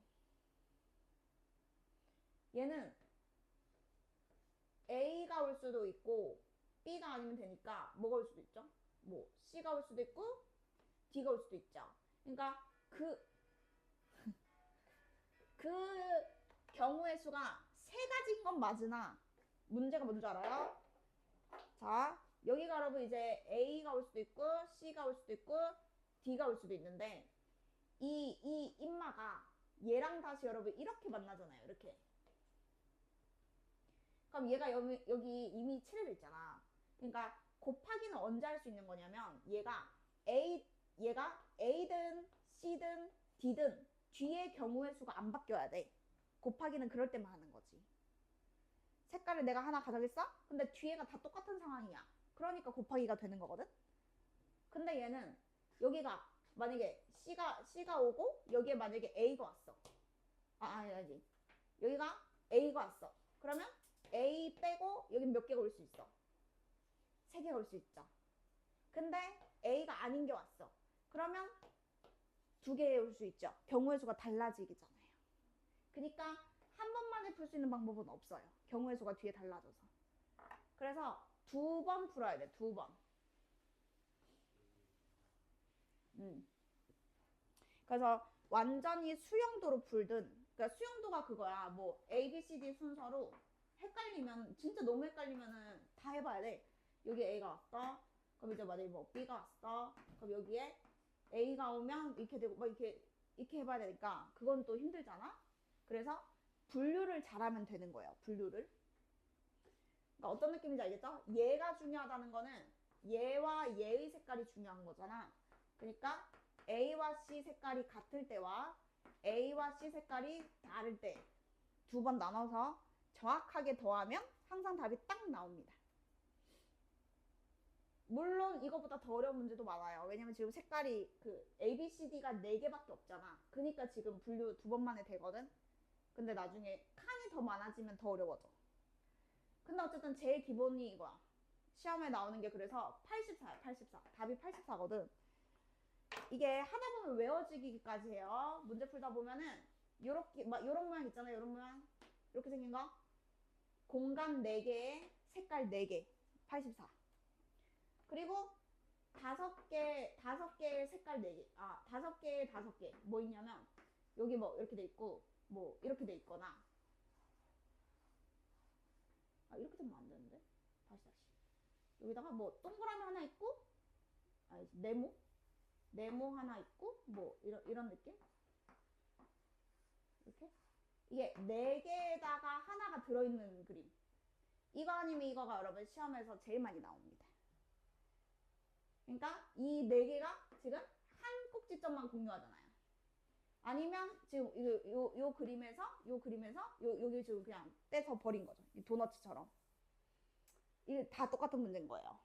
얘는 A가 올 수도 있고 B가 아니면 되니까 뭐가 올 수도 있죠? 뭐 C가 올 수도 있고 D가 올 수도 있죠. 그러니까 그 경우의 수가 세 가지인 건 맞으나 문제가 뭔지 알아요? 자, 여기가 여러분 이제 A가 올 수도 있고 C가 올 수도 있고 D가 올 수도 있는데 이 인마가 얘랑 다시 여러분 이렇게 만나잖아요. 이렇게. 그럼 얘가 여기 이미 칠해져 있잖아. 그러니까 곱하기는 언제 할 수 있는 거냐면 얘가 A든 C든 D든 뒤에 경우의 수가 안 바뀌어야 돼. 곱하기는 그럴 때만 하는 거지. 색깔을 내가 하나 가져겠어? 근데 뒤에가 다 똑같은 상황이야. 그러니까 곱하기가 되는 거거든? 근데 얘는 여기가 만약에 C가 오고 여기에 만약에 A가 왔어. 아니지. 여기가 A가 왔어. 그러면 A 빼고 여긴 몇 개가 올 수 있어? 3개가 올 수 있죠. 근데 A가 아닌 게 왔어. 그러면 2개 올 수 있죠. 경우의 수가 달라지잖아요. 그러니까 한 번만에 풀 수 있는 방법은 없어요. 경우의 수가 뒤에 달라져서. 그래서 2번 풀어야 돼. 2번. 그래서 완전히 수영도로 풀든, 그러니까 수영도가 그거야. 뭐 A, B, C, D 순서로 헷갈리면 진짜 너무 헷갈리면은 다 해봐야 돼. 여기 A가 왔어. 그럼 이제 만약에 뭐 B가 왔어. 그럼 여기에 A가 오면 이렇게 되고 막 이렇게 해봐야 되니까 그건 또 힘들잖아. 그래서 분류를 잘하면 되는 거예요. 분류를. 그러니까 어떤 느낌인지 알겠죠? 얘가 중요하다는 거는 얘와 얘의 색깔이 중요한 거잖아. 그러니까 A와 C 색깔이 같을 때와 A와 C 색깔이 다를 때 두 번 나눠서 정확하게 더하면 항상 답이 딱 나옵니다. 물론 이거보다 더 어려운 문제도 많아요. 왜냐면 지금 색깔이 그 A, B, C, D가 4개밖에 없잖아. 그러니까 지금 분류 두 번만에 되거든. 근데 나중에 칸이 더 많아지면 더 어려워져. 근데 어쨌든 제일 기본이 이거야. 시험에 나오는 게 그래서 84야, 84. 답이 84거든. 이게 하다 보면 외워지기까지 해요. 문제 풀다 보면은 요렇게 막 요런 모양 있잖아요. 요런 모양. 이렇게 생긴 거. 공간 4개에 색깔 4개. 84. 그리고 5개의 색깔 4개. 아, 5개에 5개. 뭐 있냐면 여기 뭐 이렇게 돼 있고 뭐 이렇게 돼 있거나 아, 이렇게 되면 안 되는데. 다시. 여기다가 뭐 동그라미 하나 있고 아니, 네모 하나 있고 뭐 이런 느낌? 이렇게 이게 4개에다가 하나가 들어있는 그림. 이거 아니면 이거가 여러분 시험에서 제일 많이 나옵니다. 그러니까 이 4개가 지금 한 꼭지점만 공유하잖아요. 아니면 지금 요 그림에서 여기 지금 그냥 떼서 버린 거죠. 이 도너츠처럼. 이게 다 똑같은 문제인 거예요.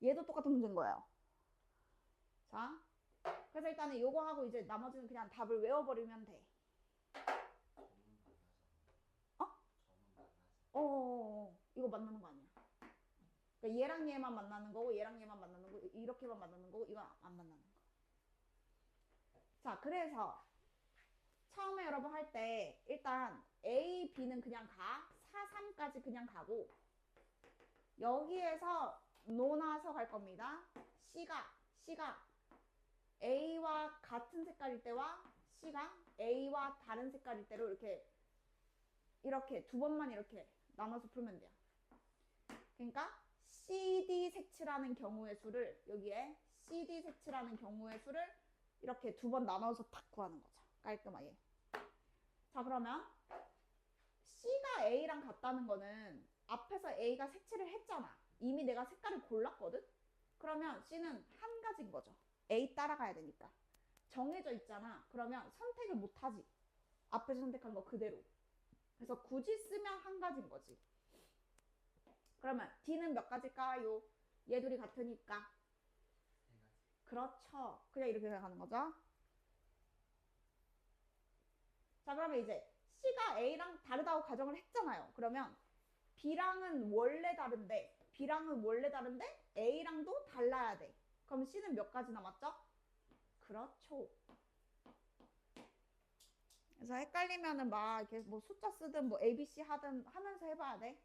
얘도 똑같은 문제인 거예요. 자, 그래서 일단은 요거 하고 이제 나머지는 그냥 답을 외워버리면 돼. 이거 만나는 거 아니야. 그러니까 얘랑 얘만 만나는 거고 얘랑 얘만 만나는 거고 이렇게만 만나는 거고 이건 안 만나는 거. 자, 그래서 처음에 여러분 할 때 일단 A, B는 그냥 가. 4, 3까지 그냥 가고 여기에서 노나서 갈 겁니다. C가 A와 같은 색깔일 때와 C가 A와 다른 색깔일 때로 이렇게 두 번만 이렇게 나눠서 풀면 돼요. 그러니까 CD 색칠하는 경우의 수를 여기에 CD 색칠하는 경우의 수를 이렇게 두 번 나눠서 탁 구하는 거죠. 깔끔하게. 자, 그러면 C가 A랑 같다는 거는 앞에서 A가 색칠을 했잖아. 이미 내가 색깔을 골랐거든? 그러면 C는 한 가지인 거죠. A 따라가야 되니까. 정해져 있잖아. 그러면 선택을 못하지. 앞에서 선택한 거 그대로. 그래서 굳이 쓰면 한 가지인 거지. 그러면 D는 몇 가지일까요? 얘 둘이 같으니까. 그렇죠. 그냥 이렇게 생각하는 거죠. 자, 그러면 이제 C가 A랑 다르다고 가정을 했잖아요. 그러면 B랑은 원래 다른데 A랑도 달라야 돼. 그럼 C는 몇 가지 남았죠? 그렇죠. 그래서 헷갈리면은 막 이렇게 뭐 숫자 쓰든 뭐 ABC 하든 하면서 해봐야 돼.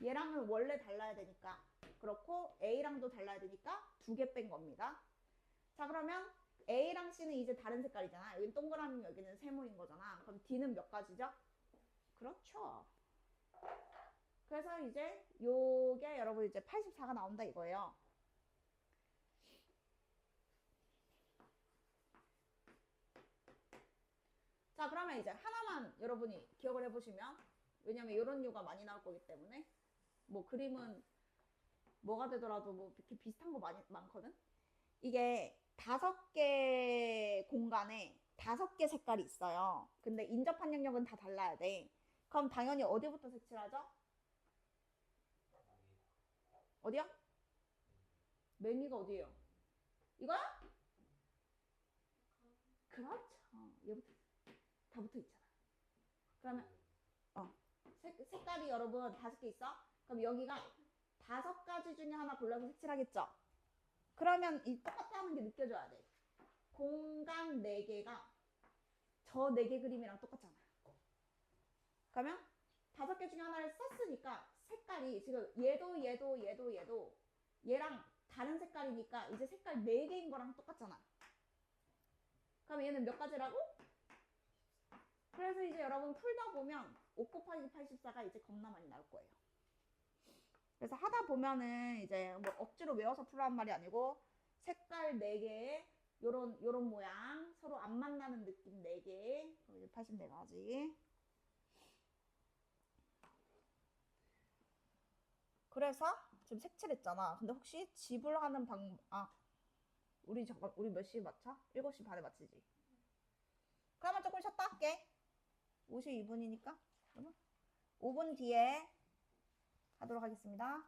얘랑은 원래 달라야 되니까. 그렇고 A랑도 달라야 되니까 2개 뺀 겁니다. 자, 그러면 A랑 C는 이제 다른 색깔이잖아. 여기는 동그라미, 여기는 세모인 거잖아. 그럼 D는 몇 가지죠? 그렇죠. 그래서 이제 요게 여러분 이제 84가 나온다 이거예요. 자, 그러면 이제 하나만 여러분이 기억을 해보시면, 왜냐면 이런 류가 많이 나올 거기 때문에 뭐 그림은 뭐가 되더라도 뭐 이렇게 비슷한 거 많거든. 이게 5개 공간에 5개 색깔이 있어요. 근데 인접한 영역은 다 달라야 돼. 그럼 당연히 어디부터 색칠하죠? 어디요? 맨 위가 어디예요? 이거야? 그렇죠. 얘부터 다 붙어 있잖아. 그러면 색깔이 여러분 5개 있어? 그럼 여기가 5가지 중에 하나 골라서 색칠하겠죠? 그러면 이 똑같다는 게 느껴져야 돼. 공간 4개가 저 4개 그림이랑 똑같잖아. 그러면 5개 중에 하나를 썼으니까 색깔이 지금 얘도 얘랑 다른 색깔이니까 이제 색깔 4개인 거랑 똑같잖아. 그럼 얘는 몇 가지라고? 그래서 이제 여러분 풀다 보면 5 곱하기 84가 이제 겁나 많이 나올 거예요. 그래서 하다 보면은 이제 뭐 억지로 외워서 풀라는 말이 아니고 색깔 4개에 요런 모양 서로 안 만나는 느낌 4개 이제 84가지. 그래서 지금 색칠했잖아. 근데 혹시 지불하는 우리 잠깐 우리 몇 시에 맞춰? 7시 반에 맞추지. 그러면 조금 쉬었다 할게. 52분이니까. 그러면 5분 뒤에 하도록 하겠습니다.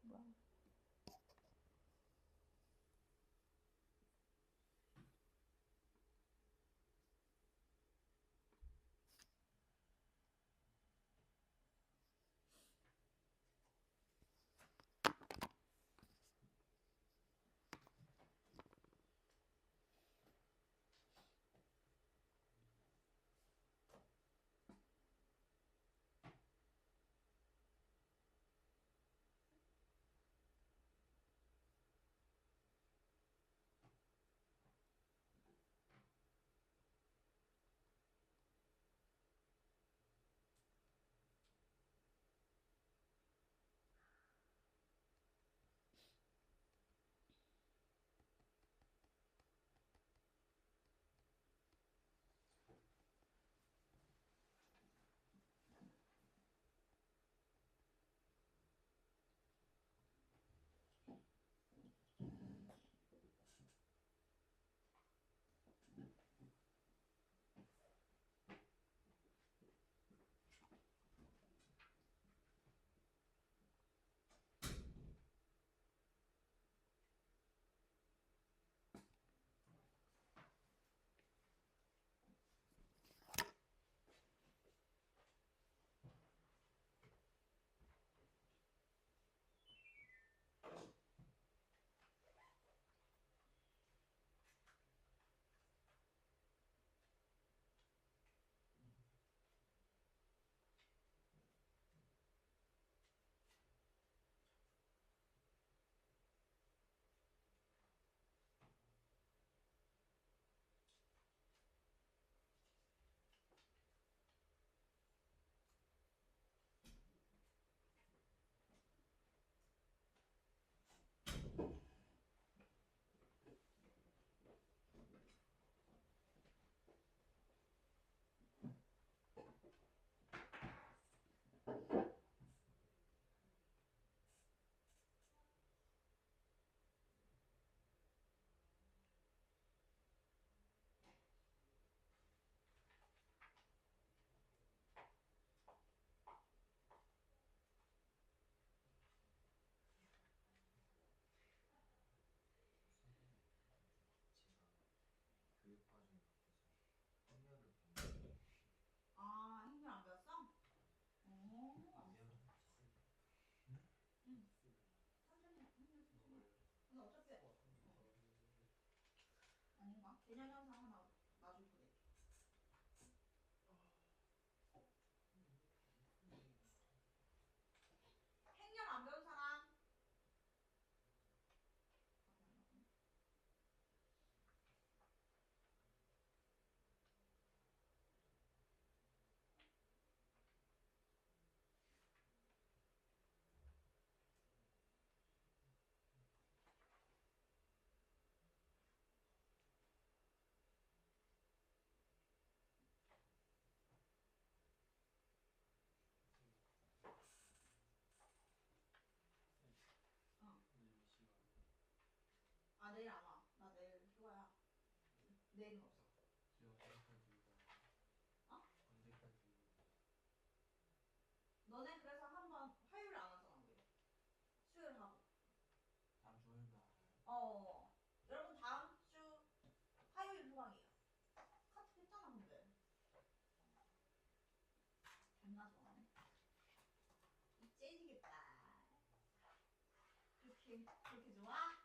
뭐야? 교육과정이 바뀌어서 행렬을 배우는 아, 행렬 안 배웠어? 오. 안 배우는 거 응. 천천히 행렬 천천히. 근데 어차피 아닌가? 개념 현상 하나 나중에 보낼게. 행렬 안 배운 사람? 답이 안 나오네. 어. 오늘 몇 시간 아, 내일 안 와. 나 내일 휴가야. 내일은 없어. 지금 언제까지 이거 어? 언제까지 너네 그래서 한번 화요일 안 하잖아, 우리. 수요일 하고. 다음 주 화요일도 안 와요? 어. 여러분 다음 주 화요일 휴강이에요. 카톡 했잖아, 근데. 존나 좋아하네. 이 째지겠다. 그렇게 좋아?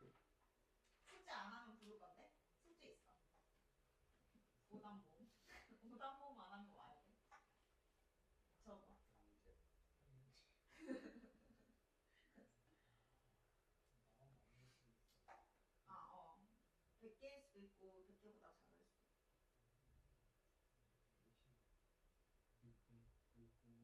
숙제 안 하면 부를 건데? 숙제 있어. 오단봉. 오단봉 안 하면 와야 돼. 적어. 언제? 했는지 너무 많을 수 있어. 아, 100개일 수도 있고 100개보다 작을 수도 있고. 열심히 6분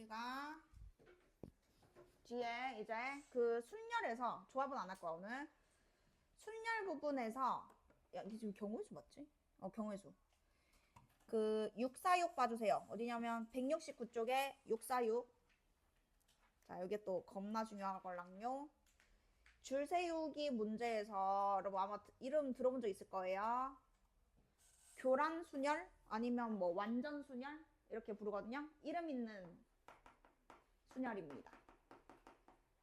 우리가 뒤에 이제 그 순열에서 조합은 안 할 거야 오늘. 순열 부분에서 야 이게 지금 경우의 수 맞지? 경우의 수. 그 646 봐주세요. 어디냐면 169쪽에 646. 자 여기 또 겁나 중요한 걸랑요. 줄 세우기 문제에서 여러분 아마 이름 들어본 적 있을 거예요. 교란 순열 아니면 뭐 완전 순열 이렇게 부르거든요. 이름 있는 순열입니다.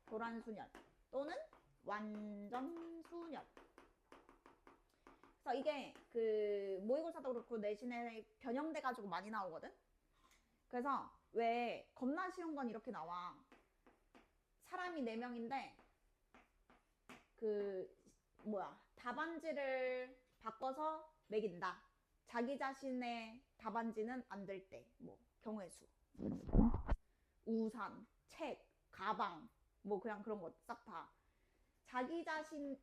교란 순열 또는 완전 순열. 그래서 이게 그 모의고사도 그렇고 내신에 변형돼 가지고 많이 나오거든. 그래서 왜 겁나 쉬운 건 이렇게 나와. 사람이 4명인데 그 뭐야 답안지를 바꿔서 매긴다. 자기 자신의 답안지는 안 될 때, 뭐 경우의 수, 우산, 책, 가방, 뭐 그냥 그런 거 싹 다 자기 자신이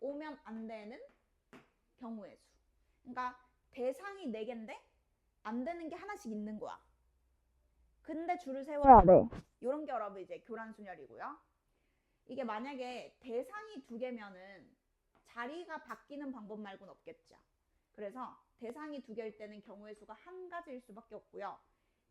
오면 안 되는 경우의 수. 그러니까 대상이 4개인데 안 되는 게 하나씩 있는 거야. 근데 줄을 세워야 돼. 이런 게 여러분 이제 교란순열이고요. 이게 만약에 대상이 2개면은 자리가 바뀌는 방법 말고는 없겠죠. 그래서 대상이 2개일 때는 경우의 수가 1가지일 수밖에 없고요.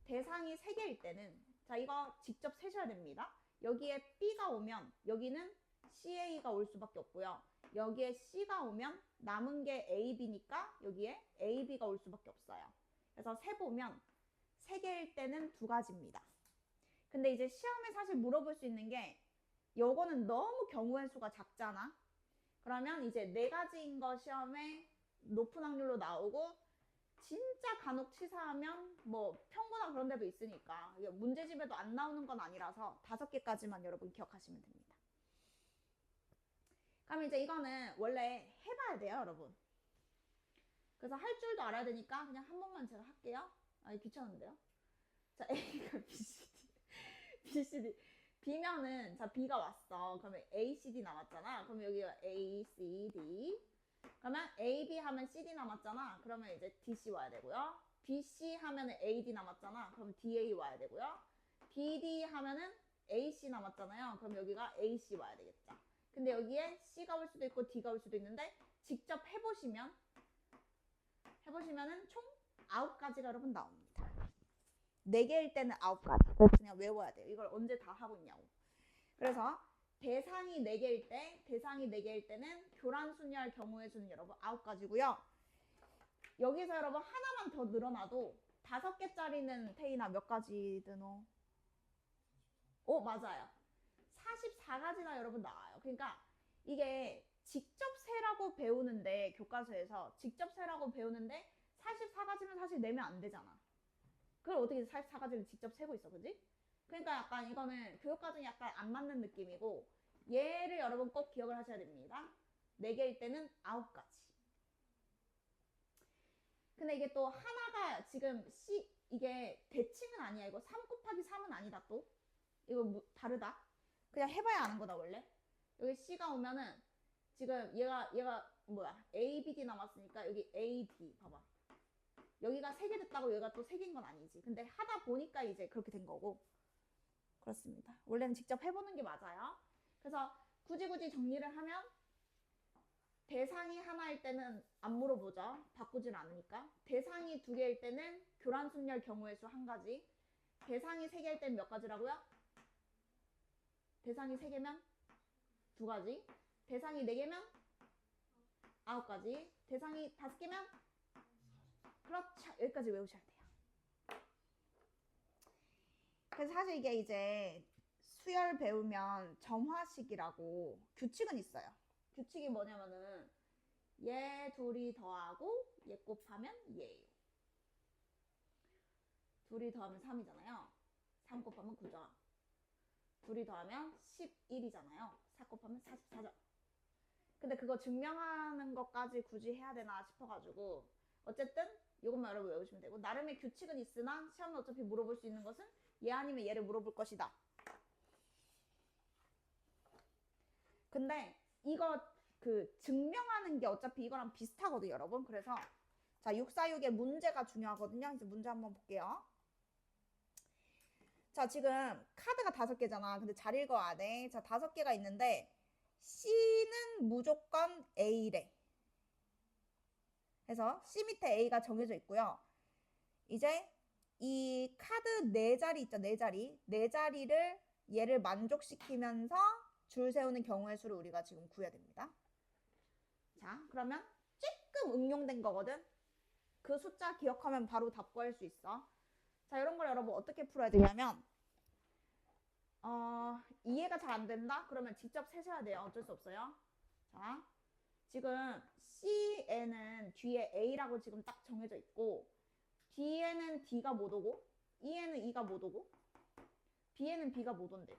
대상이 3개일 때는 자 이거 직접 세셔야 됩니다. 여기에 B가 오면 여기는 CA가 올 수밖에 없고요. 여기에 C가 오면 남은 게 A, B니까 여기에 A, B가 올 수밖에 없어요. 그래서 세보면 3개일 때는 2가지입니다. 근데 이제 시험에 사실 물어볼 수 있는 게 요거는 너무 경우의 수가 작잖아. 그러면 이제 4가지인 거 시험에 높은 확률로 나오고 진짜 간혹 치사하면 뭐 평고나 그런 데도 있으니까 문제집에도 안 나오는 건 아니라서 5개까지만 여러분 기억하시면 됩니다. 그럼 이제 이거는 원래 해봐야 돼요 여러분. 그래서 할 줄도 알아야 되니까 그냥 한 번만 제가 할게요. 귀찮은데요. 자 A가 BCD B면은 자 B가 왔어. 그러면 ACD 남았잖아. 그럼 여기가 ACD. 그러면 AB 하면 CD 남았잖아. 그러면 이제 DC 와야 되고요. BC 하면은 AD 남았잖아. 그럼 DA 와야 되고요. BD 하면은 AC 남았잖아요. 그럼 여기가 AC 와야 되겠죠. 근데 여기에 C가 올 수도 있고 D가 올 수도 있는데 직접 해보시면은 총 9가지가 여러분 나옵니다. 4개일 때는 9가지. 그래서 그냥 외워야 돼요. 이걸 언제 다 하고 있냐고. 그래서 대상이 4개일 때는 교란순열 경우의 수는 여러분 9가지고요. 여기서 여러분 하나만 더 늘어나도 5개짜리는 태희나 몇 가지든 맞아요. 44가지나 여러분 나와요. 그러니까 이게 직접 세라고 배우는데 교과서에서 직접 세라고 배우는데 44가지면 사실 내면 안 되잖아. 그걸 어떻게 44가지를 직접 세고 있어, 그지? 그러니까 약간 이거는 교육과정이 약간 안 맞는 느낌이고 얘를 여러분 꼭 기억을 하셔야 됩니다. 4개일 때는 9가지. 근데 이게 또 하나가 지금 이게 대칭은 아니야. 이거 3 곱하기 3은 아니다 또. 이거 다르다. 그냥 해봐야 아는 거다 원래. 여기 C가 오면은 지금 얘가 뭐야 ABD 남았으니까 여기 AD 봐봐. 여기가 3개 됐다고 얘가 또 3개인 건 아니지. 근데 하다 보니까 이제 그렇게 된 거고. 그렇습니다. 원래는 직접 해보는 게 맞아요. 그래서 굳이 정리를 하면 대상이 하나일 때는 안 물어보죠. 바꾸질 않으니까. 대상이 2개일 때는 교란순열 경우의 수 1가지. 대상이 3개일 때는 몇 가지라고요? 대상이 3개면 2가지. 대상이 4개면 9가지. 대상이 5개면 그렇죠. 여기까지 외우셔야 돼요. 그래서 사실 이게 이제 수열 배우면 점화식이라고 규칙은 있어요. 규칙이 뭐냐면은 얘 둘이 더하고 얘 곱하면 얘예요. 둘이 더하면 3이잖아요. 3 곱하면 9죠. 둘이 더하면 11이잖아요. 4 곱하면 44죠. 근데 그거 증명하는 것까지 굳이 해야 되나 싶어가지고 어쨌든 이것만 여러분 외우시면 되고 나름의 규칙은 있으나 시험에 어차피 물어볼 수 있는 것은 얘 아니면 얘를 물어볼 것이다. 근데 이거 그 증명하는 게 어차피 이거랑 비슷하거든요 여러분. 그래서 자 646의 문제가 중요하거든요. 이제 문제 한번 볼게요. 자, 지금 카드가 5개잖아. 근데 잘 읽어야 돼. 자, 5개가 있는데 C는 무조건 A래. 그래서 C 밑에 A가 정해져 있고요. 이제 이 카드 4자리 있죠. 4자리. 4자리를 얘를 만족시키면서 줄 세우는 경우의 수를 우리가 지금 구해야 됩니다. 자, 그러면 조금 응용된 거거든. 그 숫자 기억하면 바로 답 구할 수 있어. 자, 이런 걸 여러분 어떻게 풀어야 되냐면 이해가 잘 안 된다? 그러면 직접 세셔야 돼요. 어쩔 수 없어요. 자, 지금 C에는 뒤에 A라고 지금 딱 정해져 있고 D에는 D가 못 오고 E에는 E가 못 오고 B에는 B가 못 온대.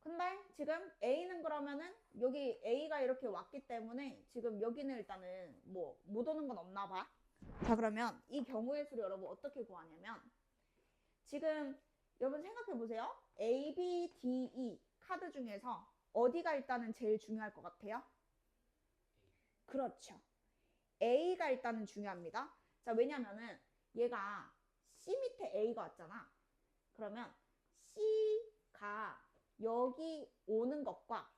근데 지금 A는 그러면은 여기 A가 이렇게 왔기 때문에 지금 여기는 일단은 뭐 못 오는 건 없나 봐. 자, 그러면 이 경우의 수를 여러분 어떻게 구하냐면 지금 여러분 생각해 보세요. A, B, D, E 카드 중에서 어디가 일단은 제일 중요할 것 같아요? 그렇죠. A가 일단은 중요합니다. 자, 왜냐면은 얘가 C 밑에 A가 왔잖아. 그러면 C가 여기 오는 것과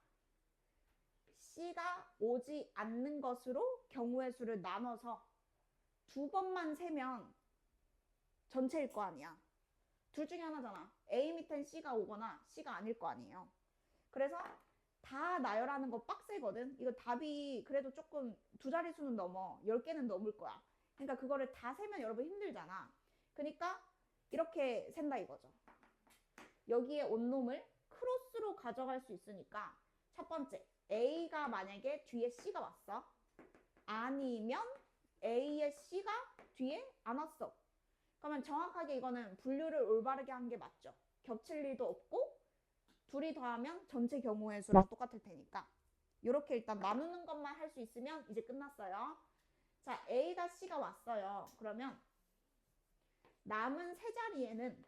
C가 오지 않는 것으로 경우의 수를 나눠서 2번만 세면 전체일 거 아니야. 둘 중에 하나잖아. A 밑엔 C가 오거나 C가 아닐 거 아니에요. 그래서 다 나열하는 거 빡세거든. 이거 답이 그래도 조금 2자릿수는 넘어. 10개는 넘을 거야. 그러니까 그거를 다 세면 여러분 힘들잖아. 그러니까 이렇게 센다 이거죠. 여기에 온 놈을 크로스로 가져갈 수 있으니까 첫 번째 A가 만약에 뒤에 C가 왔어. 아니면 A의 C가 뒤에 안 왔어. 그러면 정확하게 이거는 분류를 올바르게 한 게 맞죠. 겹칠 일도 없고 둘이 더하면 전체 경우의 수랑 똑같을 테니까 이렇게 일단 나누는 것만 할 수 있으면 이제 끝났어요. 자, A가 C가 왔어요. 그러면 남은 세 자리에는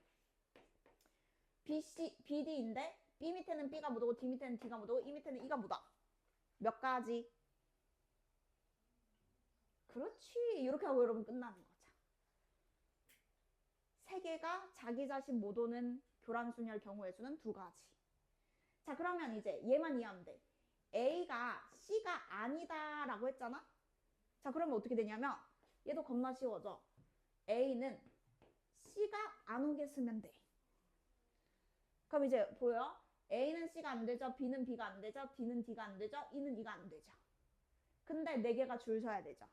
B, C, B, D인데 B 밑에는 B가 못 오고 D 밑에는 D가 못 오고 E 밑에는 E가 못 와. 몇 가지? 그렇지. 이렇게 하고 여러분 끝나는 거죠. 세 개가 자기 자신 못 오는 교란순열 경우의 수는 2가지. 자, 그러면 이제 얘만 이해하면 돼. A가 C가 아니다 라고 했잖아. 자, 그러면 어떻게 되냐면 얘도 겁나 쉬워져. A는 C가 안 오게 쓰면 돼. 그럼 이제 보여? A는 C가 안 되죠. B는 B가 안 되죠. D는 D가 안 되죠. E는 E가 안 되죠. 근데 4개가 줄 서야 되죠.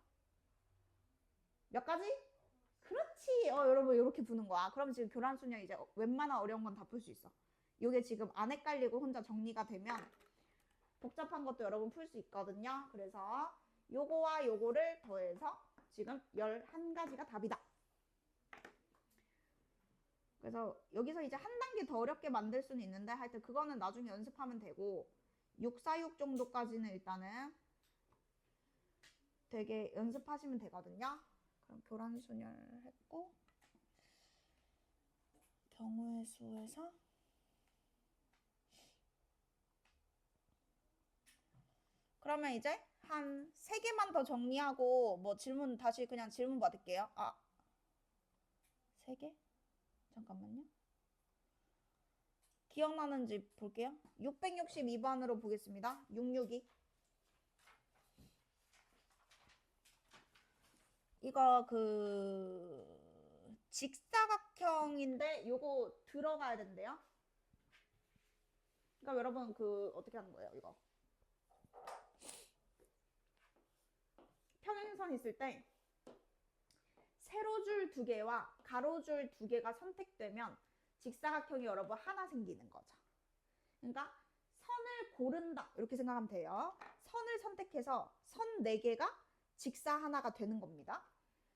몇 가지? 그렇지. 여러분 이렇게 푸는 거야. 그럼 지금 교란순열 이제 웬만한 어려운 건 다 풀 수 있어. 이게 지금 안 헷갈리고 혼자 정리가 되면 복잡한 것도 여러분 풀 수 있거든요. 그래서 요거와 요거를 더해서 지금 11가지가 답이다. 그래서 여기서 이제 한 단계 더 어렵게 만들 수는 있는데 하여튼 그거는 나중에 연습하면 되고 6, 4, 6 정도까지는 일단은 되게 연습하시면 되거든요. 그럼 교란순열 했고 경우의 수에서 그러면 이제 한 3개만 더 정리하고 뭐 질문 다시 그냥 질문 받을게요. 3개? 잠깐만요. 기억나는지 볼게요. 662번으로 보겠습니다. 662. 이거 직사각형인데 요거 들어가야 된대요. 그러니까 여러분 어떻게 하는 거예요, 이거? 평행선 있을 때 세로줄 2개와 가로줄 2개가 선택되면 직사각형이 여러분 하나 생기는 거죠. 그러니까 선을 고른다 이렇게 생각하면 돼요. 선을 선택해서 선 4개가 직사 하나가 되는 겁니다.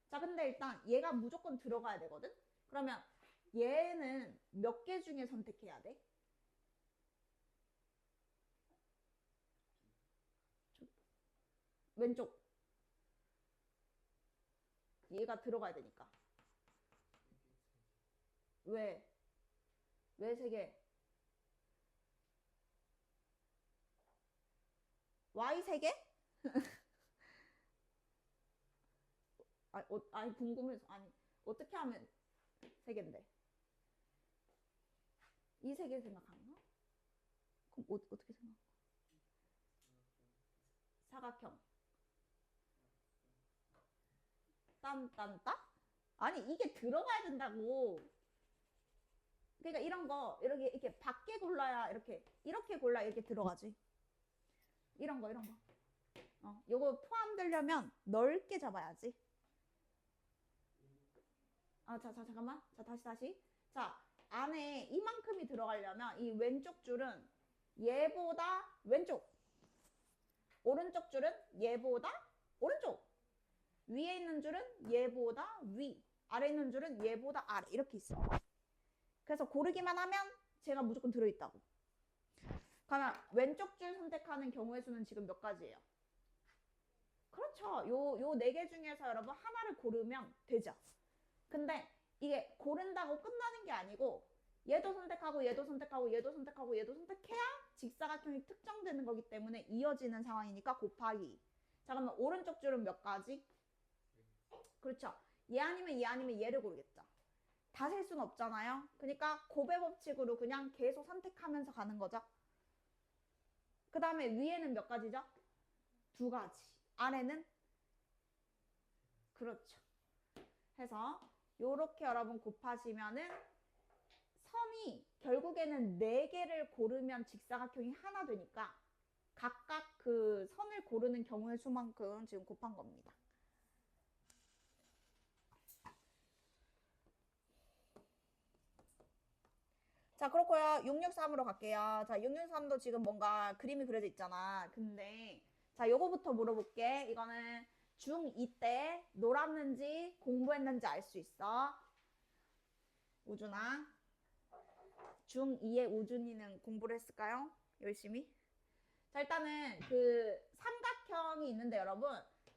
자, 근데 일단 얘가 무조건 들어가야 되거든. 그러면 얘는 몇 개 중에 선택해야 돼? 왼쪽. 얘가 들어가야 되니까. 왜? 왜 3개? Y 3개? 아니, 궁금해서. 아니, 어떻게 하면 세 개인데. 이 세 개 생각하는 거? 그럼 어떻게 생각? 사각형. 딴딴따? 아니 이게 들어가야 된다고. 그러니까 이런 거 이렇게 밖에 골라야 이렇게 골라 이렇게 들어가지. 이런 거. 요거 포함되려면 넓게 잡아야지. 자, 잠깐만. 자, 다시. 자, 안에 이만큼이 들어가려면 이 왼쪽 줄은 얘보다 왼쪽. 오른쪽 줄은 얘보다 오른쪽. 위에 있는 줄은 얘보다 위. 아래 있는 줄은 얘보다 아래. 이렇게 있어. 그래서 고르기만 하면 제가 무조건 들어있다고. 그러면 왼쪽 줄 선택하는 경우의 수는 지금 몇 가지예요? 그렇죠. 요 네 개 중에서 여러분 하나를 고르면 되죠. 근데 이게 고른다고 끝나는 게 아니고 얘도 선택하고 얘도 선택하고 얘도 선택하고 얘도 선택해야 직사각형이 특정되는 거기 때문에 이어지는 상황이니까 곱하기. 자, 그러면 오른쪽 줄은 몇 가지? 그렇죠. 얘 아니면 얘를 고르겠죠. 다 셀 수는 없잖아요. 그러니까 곱의 법칙으로 그냥 계속 선택하면서 가는 거죠. 그 다음에 위에는 몇 가지죠? 두 가지. 아래는? 그렇죠. 해서 요렇게 여러분 곱하시면은 선이 결국에는 4개를 고르면 직사각형이 하나 되니까 각각 그 선을 고르는 경우의 수만큼 지금 곱한 겁니다. 자, 그렇고요. 663으로 갈게요. 자, 663도 지금 뭔가 그림이 그려져 있잖아. 근데 자, 요거부터 물어볼게. 이거는 중2 때 놀았는지 공부했는지 알 수 있어. 우준아. 중2의 우준이는 공부를 했을까요? 열심히? 자, 일단은 그 삼각형이 있는데 여러분,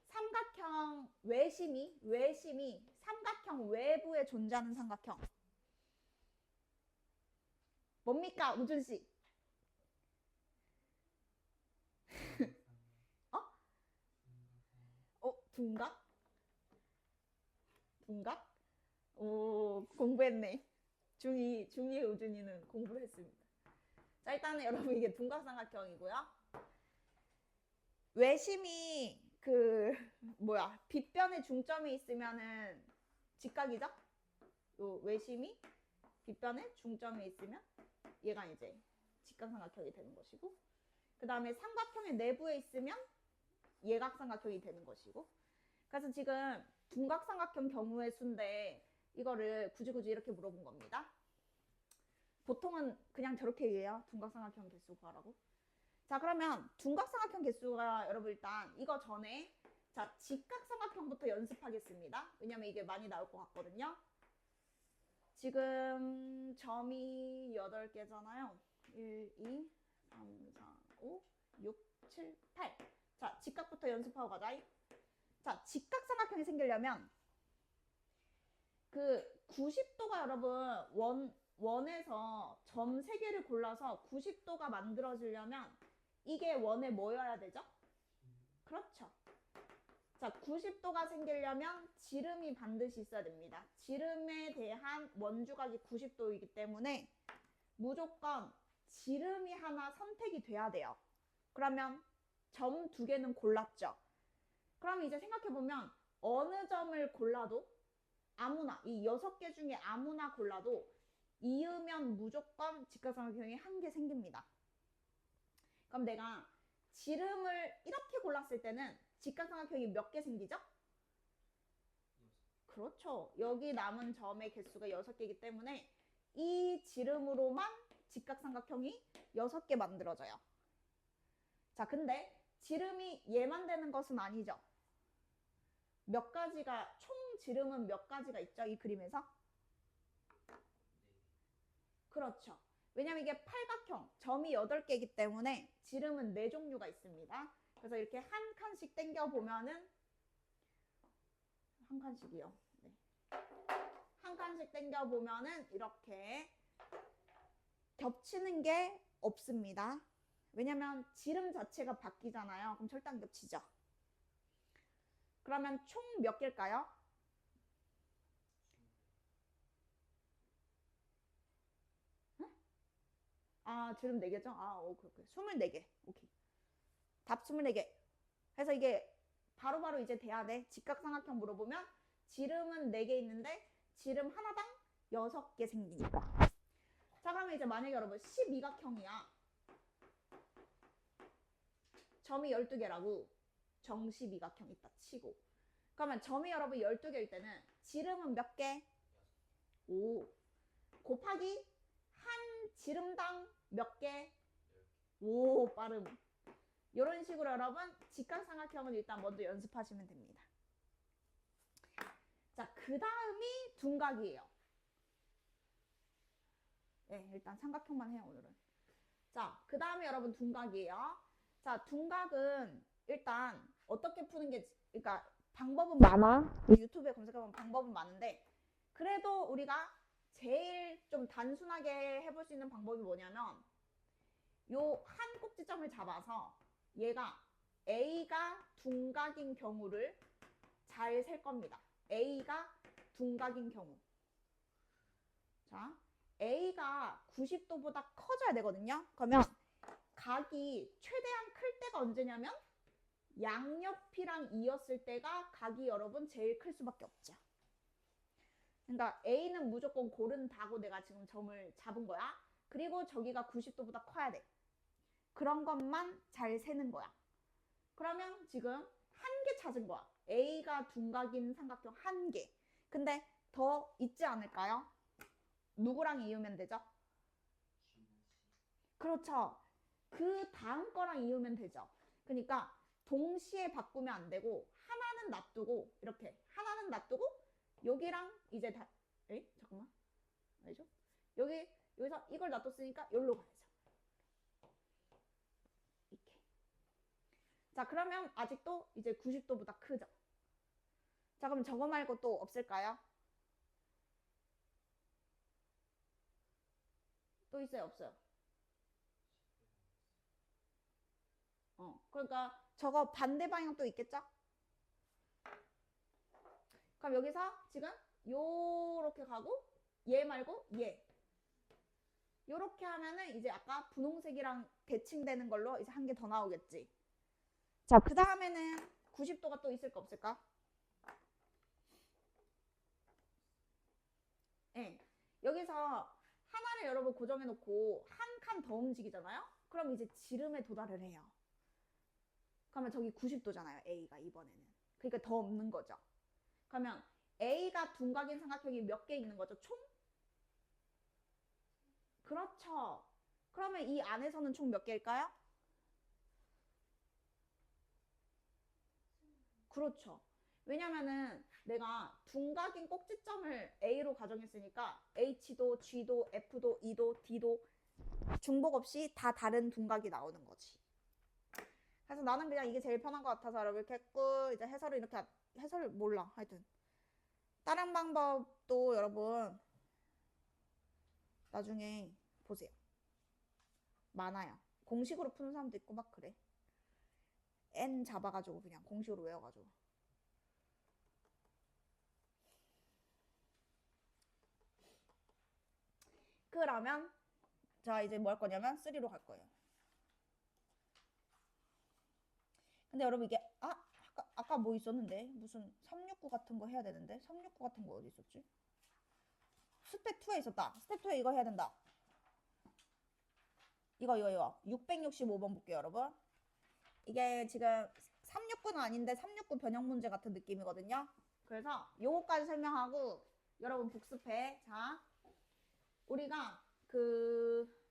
삼각형 외심이 삼각형 외부에 존재하는 삼각형. 뭡니까, 우준씨? 둔각? 둔각? 오, 공부했네. 중2 우준이는 공부를 했습니다. 자, 일단은 여러분 이게 둔각삼각형이고요. 외심이 빗변에 중점이 있으면은 직각이죠? 요 외심이 빗변에 중점이 있으면 얘가 이제 직각삼각형이 되는 것이고, 그 다음에 삼각형의 내부에 있으면 예각삼각형이 되는 것이고. 그래서 지금 둔각삼각형 경우의 수인데 이거를 굳이 이렇게 물어본 겁니다. 보통은 그냥 저렇게 얘기해요. 둔각삼각형 개수 구하라고. 자, 그러면 둔각삼각형 개수가 여러분 일단 이거 전에 자, 직각삼각형부터 연습하겠습니다. 왜냐면 이게 많이 나올 것 같거든요. 지금 점이 8개잖아요. 1, 2, 3, 4, 5, 6, 7, 8. 자, 직각부터 연습하고 가자. 자, 직각삼각형이 생기려면 그 90도가 여러분 원에서 점 3개를 골라서 90도가 만들어지려면 이게 원에 뭐여야 되죠? 그렇죠. 자, 90도가 생기려면 지름이 반드시 있어야 됩니다. 지름에 대한 원주각이 90도이기 때문에 무조건 지름이 하나 선택이 돼야 돼요. 그러면 점 2개는 골랐죠. 그럼 이제 생각해보면 어느 점을 골라도 아무나, 이 6개 중에 아무나 골라도 이으면 무조건 직각삼각형이 1개 생깁니다. 그럼 내가 지름을 이렇게 골랐을 때는 직각삼각형이 몇 개 생기죠? 그렇죠. 여기 남은 점의 개수가 6개이기 때문에 이 지름으로만 직각삼각형이 6개 만들어져요. 자, 근데 지름이 얘만 되는 것은 아니죠. 몇 가지가, 총 지름은 몇 가지가 있죠? 이 그림에서? 그렇죠. 왜냐면 이게 팔각형, 점이 8개이기 때문에 지름은 4종류가 있습니다. 그래서 이렇게 한 칸씩 당겨 보면은 한 칸씩이요. 네. 한 칸씩 당겨 보면은 이렇게 겹치는 게 없습니다. 왜냐면 지름 자체가 바뀌잖아요. 그럼 절대 안 겹치죠. 그러면 총 몇 개일까요? 아, 지름 4개죠? 아, 오케이, 오케이. 24개. 오케이. 답 24개. 그래서 이게 바로바로 이제 돼야 돼. 직각삼각형 물어보면 지름은 4개 있는데 지름 하나당 6개 생기니까. 자, 그러면 이제 만약에 여러분 12각형이야. 점이 12개라고. 정십이각형 있다 치고. 그러면 점이 여러분 12개일 때는 지름은 몇 개? 5. 곱하기 한 지름당 몇 개? 5. 빠름. 이런 식으로 여러분 직각삼각형은 일단 먼저 연습하시면 됩니다. 자, 그 다음이 둔각이에요. 네, 일단 삼각형만 해요, 오늘은. 자, 그 다음에 여러분 둔각이에요. 자, 둔각은 일단 어떻게 푸는 게, 그러니까 방법은 많아. 유튜브에 검색해보면 방법은 많은데, 그래도 우리가 제일 좀 단순하게 해볼 수 있는 방법이 뭐냐면, 요 한 꼭지점을 잡아서 얘가 A가 둔각인 경우를 잘 셀 겁니다. A가 둔각인 경우. 자, A가 90도보다 커져야 되거든요. 그러면 각이 최대한 클 때가 언제냐면 양옆이랑 이었을 때가 각이 여러분 제일 클 수밖에 없죠. 그러니까 A는 무조건 고른다고 내가 지금 점을 잡은 거야. 그리고 저기가 90도보다 커야 돼. 그런 것만 잘 세는 거야. 그러면 지금 한 개 찾은 거야. A가 둔각인 삼각형 한 개. 근데 더 있지 않을까요? 누구랑 이으면 되죠? 그렇죠. 그 다음 거랑 이으면 되죠. 그러니까 동시에 바꾸면 안 되고 하나는 놔두고 이렇게 하나는 놔두고 여기랑 이제 다 잠깐만. 알죠? 여기서 이걸 놔뒀으니까 여기로 가야죠. 이렇게. 자, 그러면 아직도 이제 90도보다 크죠. 자, 그럼 저거 말고 또 없을까요? 또 있어요, 없어요? 그러니까 저거 반대 방향 또 있겠죠? 그럼 여기서 지금 요렇게 가고 얘 말고 얘 요렇게 하면은 이제 아까 분홍색이랑 대칭되는 걸로 이제 한 개 더 나오겠지. 자, 그 다음에는 90도가 또 있을까 없을까? 네. 여기서 하나를 여러분 고정해 놓고 한 칸 더 움직이잖아요? 그럼 이제 지름에 도달을 해요. 그러면 저기 90도잖아요. A가 이번에는. 그러니까 더 없는 거죠. 그러면 A가 둔각인 삼각형이 몇 개 있는 거죠? 총? 그렇죠. 그러면 이 안에서는 총 몇 개일까요? 그렇죠. 왜냐면은 내가 둔각인 꼭지점을 A로 가정했으니까 H도, G도, F도, E도, D도 중복 없이 다 다른 둔각이 나오는 거지. 그래서 나는 그냥 이게 제일 편한 것 같아서 여러분 이렇게 했고 이제 해설을 이렇게 해설 몰라 하여튼 다른 방법도 여러분 나중에 보세요. 많아요. 공식으로 푸는 사람도 있고 막 그래. N 잡아가지고 그냥 공식으로 외워가지고. 그러면 자 이제 뭐 할 거냐면 3로 갈 거예요. 근데 여러분 이게 아까 뭐 있었는데 무슨 369 같은 거 해야 되는데 369 같은 거 어디 있었지? 스텝 2에 있었다. 스텝 2에 이거 해야 된다. 이거 665번 볼게요 여러분. 이게 지금 369는 아닌데 369 변형 문제 같은 느낌이거든요. 그래서 요거까지 설명하고 여러분 복습해. 자, 우리가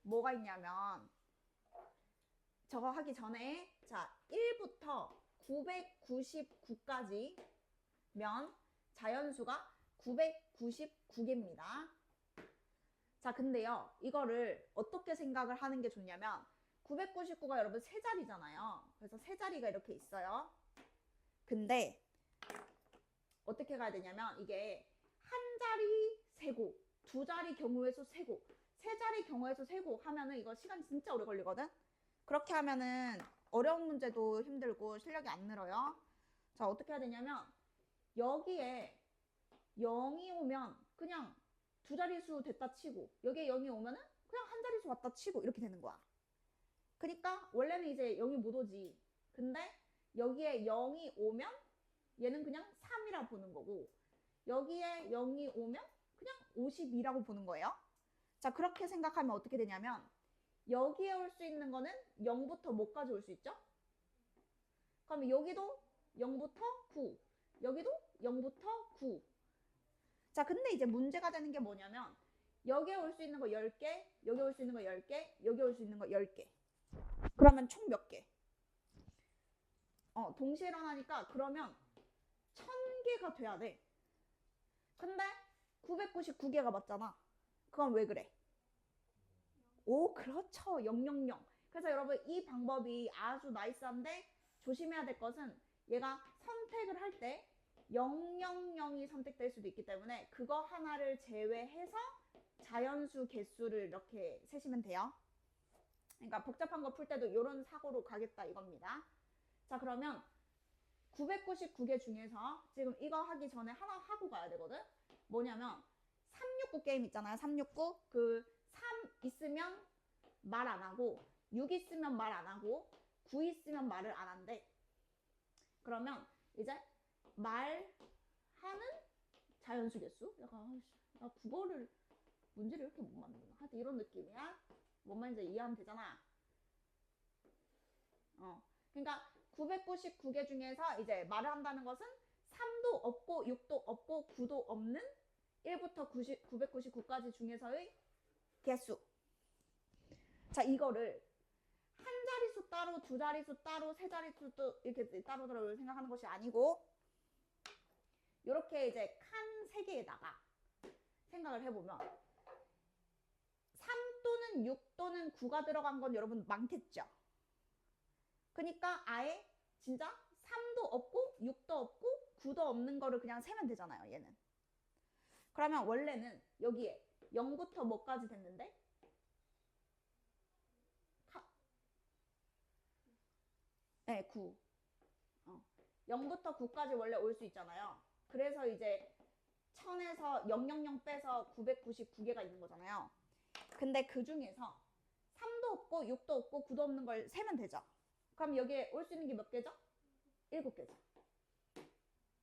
뭐가 있냐면 저거 하기 전에 자 1부터 999까지 면 자연수가 999개입니다. 자, 근데요 이거를 어떻게 생각을 하는 게 좋냐면 999가 여러분 세 자리잖아요. 그래서 세 자리가 이렇게 있어요. 근데 어떻게 가야 되냐면 이게 한 자리 세고 두 자리 경우의 수 세고 세 자리 경우의 수 세고 하면은 이거 시간 진짜 오래 걸리거든. 그렇게 하면은 어려운 문제도 힘들고 실력이 안 늘어요. 자, 어떻게 해야 되냐면 여기에 0이 오면 그냥 두 자리 수 됐다 치고 여기에 0이 오면은 그냥 한 자릿수 왔다 치고 이렇게 되는 거야. 그러니까 원래는 이제 0이 못 오지. 근데 여기에 0이 오면 얘는 그냥 3이라 보는 거고, 여기에 0이 오면 그냥 52라고 보는 거예요. 자, 그렇게 생각하면 어떻게 되냐면 여기에 올 수 있는 거는 0부터 뭐까지 올 수 있죠? 그럼 여기도 0부터 9, 여기도 0부터 9. 자, 근데 이제 문제가 되는 게 뭐냐면 여기에 올 수 있는 거 10개, 여기 올 수 있는 거 10개, 여기 올 수 있는 거 10개. 그러면 총 몇 개? 동시에 일어나니까 그러면 1000개가 돼야 돼. 근데 999개가 맞잖아. 그건 왜 그래? 오, 그렇죠. 000. 그래서 여러분 이 방법이 아주 나이스한데 조심해야 될 것은 얘가 선택을 할 때 000이 선택될 수도 있기 때문에 그거 하나를 제외해서 자연수 개수를 이렇게 세시면 돼요. 그러니까 복잡한 거 풀 때도 이런 사고로 가겠다 이겁니다. 자, 그러면 999개 중에서 지금 이거 하기 전에 하나 하고 가야 되거든. 뭐냐면 369 게임 있잖아요. 369. 그 3 있으면 말 안 하고 6 있으면 말 안 하고 9 있으면 말을 안 한대. 그러면 이제 말하는 자연수 개수? 약간 나 국어를 문제를 이렇게 못 만드나. 하여튼 이런 느낌이야. 뭔 말인지 이해하면 되잖아. 그러니까 999개 중에서 이제 말을 한다는 것은 3도 없고 6도 없고 9도 없는 1부터 999까지 중에서의 개수. 자, 이거를 한 자릿수 따로, 두 자릿수 따로, 세 자릿수도 이렇게 따로따로 생각하는 것이 아니고 이렇게 이제 칸 3개에다가 생각을 해보면 3 또는 6 또는 9가 들어간 건 여러분 많겠죠? 그러니까 아예 진짜 3도 없고 6도 없고 9도 없는 거를 그냥 세면 되잖아요, 얘는. 그러면 원래는 여기에 0부터 뭐까지 됐는데? 9. 0부터 9까지 원래 올 수 있잖아요. 그래서 이제 1000에서 000 빼서 999개가 있는 거잖아요. 근데 그 중에서 3도 없고 6도 없고 9도 없는 걸 세면 되죠. 그럼 여기에 올 수 있는 게 몇 개죠? 7개죠.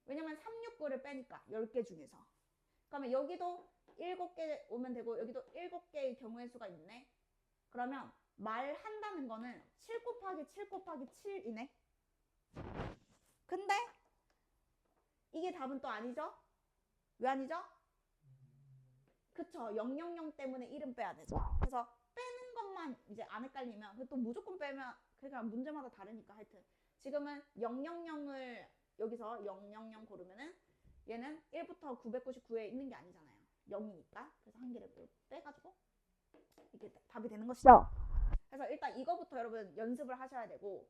왜냐면 369를 빼니까 10개 중에서. 그러면 여기도 7개 오면 되고 여기도 7개의 경우의 수가 있네. 그러면 말한다는 거는 7 곱하기 7 곱하기 7이네. 근데 이게 답은 또 아니죠? 왜 아니죠? 그쵸. 000 때문에 1은 빼야 되죠. 그래서 빼는 것만 이제 안 헷갈리면 또 무조건 빼면 그러니까 문제마다 다르니까 하여튼 지금은 000을 여기서 000 고르면은 얘는 1부터 999에 있는 게 아니잖아요. 0이니까. 그래서 한 개를 빼가지고 이게 답이 되는 것이죠. 그래서 일단 이거부터 여러분 연습을 하셔야 되고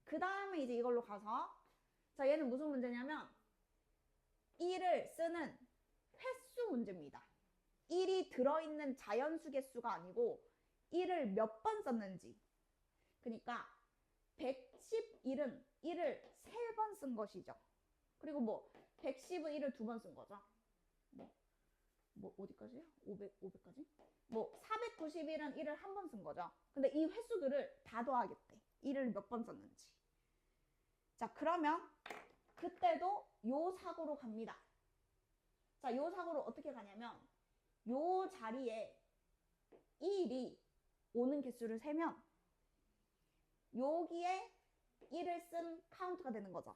그 다음에 이제 이걸로 가서 자, 얘는 무슨 문제냐면 1을 쓰는 횟수 문제입니다. 1이 들어있는 자연수 개수가 아니고 1을 몇 번 썼는지. 그러니까 111은 1을 3번 쓴 것이죠. 그리고 뭐 110은 1을 2번 쓴 거죠. 뭐 어디까지요? 500까지? 뭐 491은 1을 1번 쓴 거죠. 근데 이 횟수들을 다 더하겠대. 1을 몇 번 썼는지. 자, 그러면 그때도 요 사고로 갑니다. 자, 요 사고로 어떻게 가냐면 요 자리에 1이 오는 개수를 세면 여기에 1을 쓴 카운트가 되는 거죠.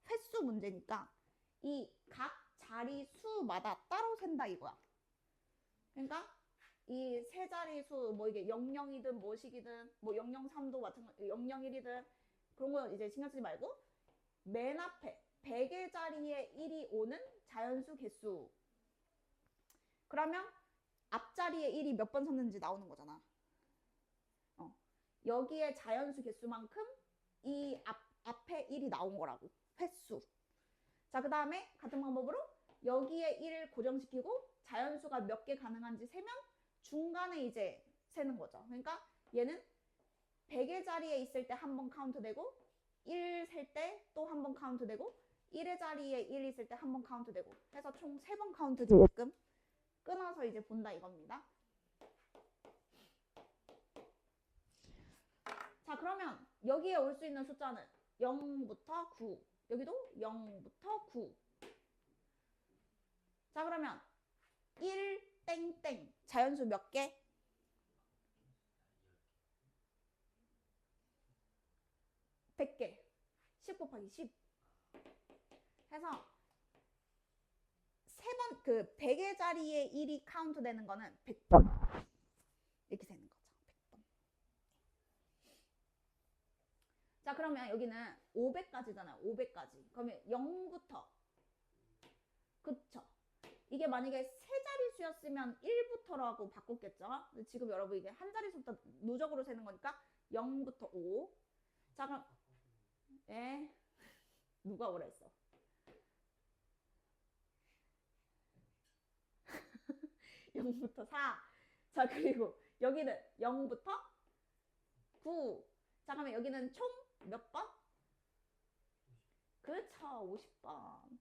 횟수 문제니까 이 각 자리 수마다 따로 센다 이거야. 그러니까 이 세 자리 수 뭐 이게 00이든 뭐식이든 뭐 003도 마찬가지 001이든 그런 거 이제 신경 쓰지 말고 맨 앞에 100의 자리에 1이 오는 자연수 개수. 그러면 앞자리에 1이 몇 번 섰는지 나오는 거잖아. 여기에 자연수 개수만큼 이 앞에 1이 나온 거라고. 횟수. 자, 그 다음에 같은 방법으로 여기에 1을 고정시키고 자연수가 몇 개 가능한지 세면 중간에 이제 세는 거죠. 그러니까 얘는 100의 자리에 있을 때 한 번 카운트 되고 1 셀 때 또 한 번 카운트 되고 1의 자리에 1 있을 때 한 번 카운트 되고 해서 총 3번 카운트 되게끔 끊어서 이제 본다 이겁니다. 여기에 올 수 있는 숫자는 0부터 9. 여기도 0부터 9. 자, 그러면 1 땡땡 자연수 몇 개? 100개. 10 곱하기 10 해서 세 번 그 100의 자리에 1이 카운트 되는 거는 100번 이렇게 되는 거죠. 100번. 자, 그러면 여기는 500까지잖아요. 500까지. 그러면 0부터 그쵸? 이게 만약에 세 자릿수였으면 1부터라고 바꿨겠죠? 근데 지금 여러분 이게 한 자릿수부터 누적으로 세는 거니까 0부터 5. 자, 그럼 예. 누가 오라 했어? 0부터 4. 자, 그리고 여기는 0부터 9. 자, 그러면 여기는 총 몇 번? 그렇죠. 50번.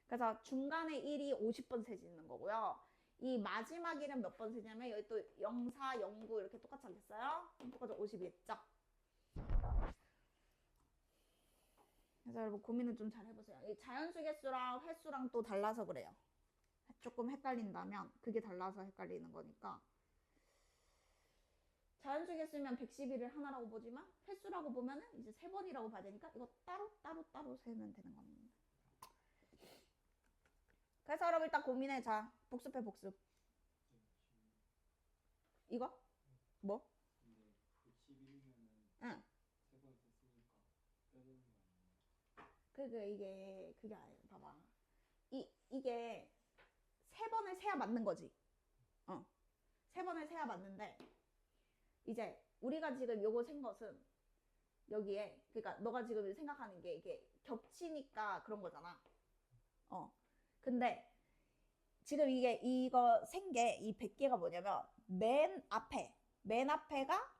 그래서 중간에 1이 50번 세지는 거고요. 이 마지막 1은 몇 번 세냐면 여기 또 0, 4, 0, 9 이렇게 똑같이 하겠어요? 똑같이 50이겠죠? 그래서 여러분 고민을 좀 잘 해보세요. 이 자연수 개수랑 횟수랑 또 달라서 그래요. 조금 헷갈린다면 그게 달라서 헷갈리는 거니까. 자연수 개수면 111을 하나라고 보지만 횟수라고 보면은 이제 3번이라고 봐야 되니까 이거 따로 세면 되는 겁니다. 그래서 여러분 일단 고민해. 자, 복습해 복습. 이거? 뭐? 근데 91이면은 응. 3번 썼으니까 빼야 되는 거 아니에요? 그게 아니에요. 봐봐. 이게 3번을 세야 맞는 거지. 3번을 세야 맞는데 이제 우리가 지금 요거 센 것은 여기에 그러니까 너가 지금 생각하는 게 이게 겹치니까 그런 거잖아. 근데 지금 이거 센 게 이 100개가 뭐냐면 맨 앞에가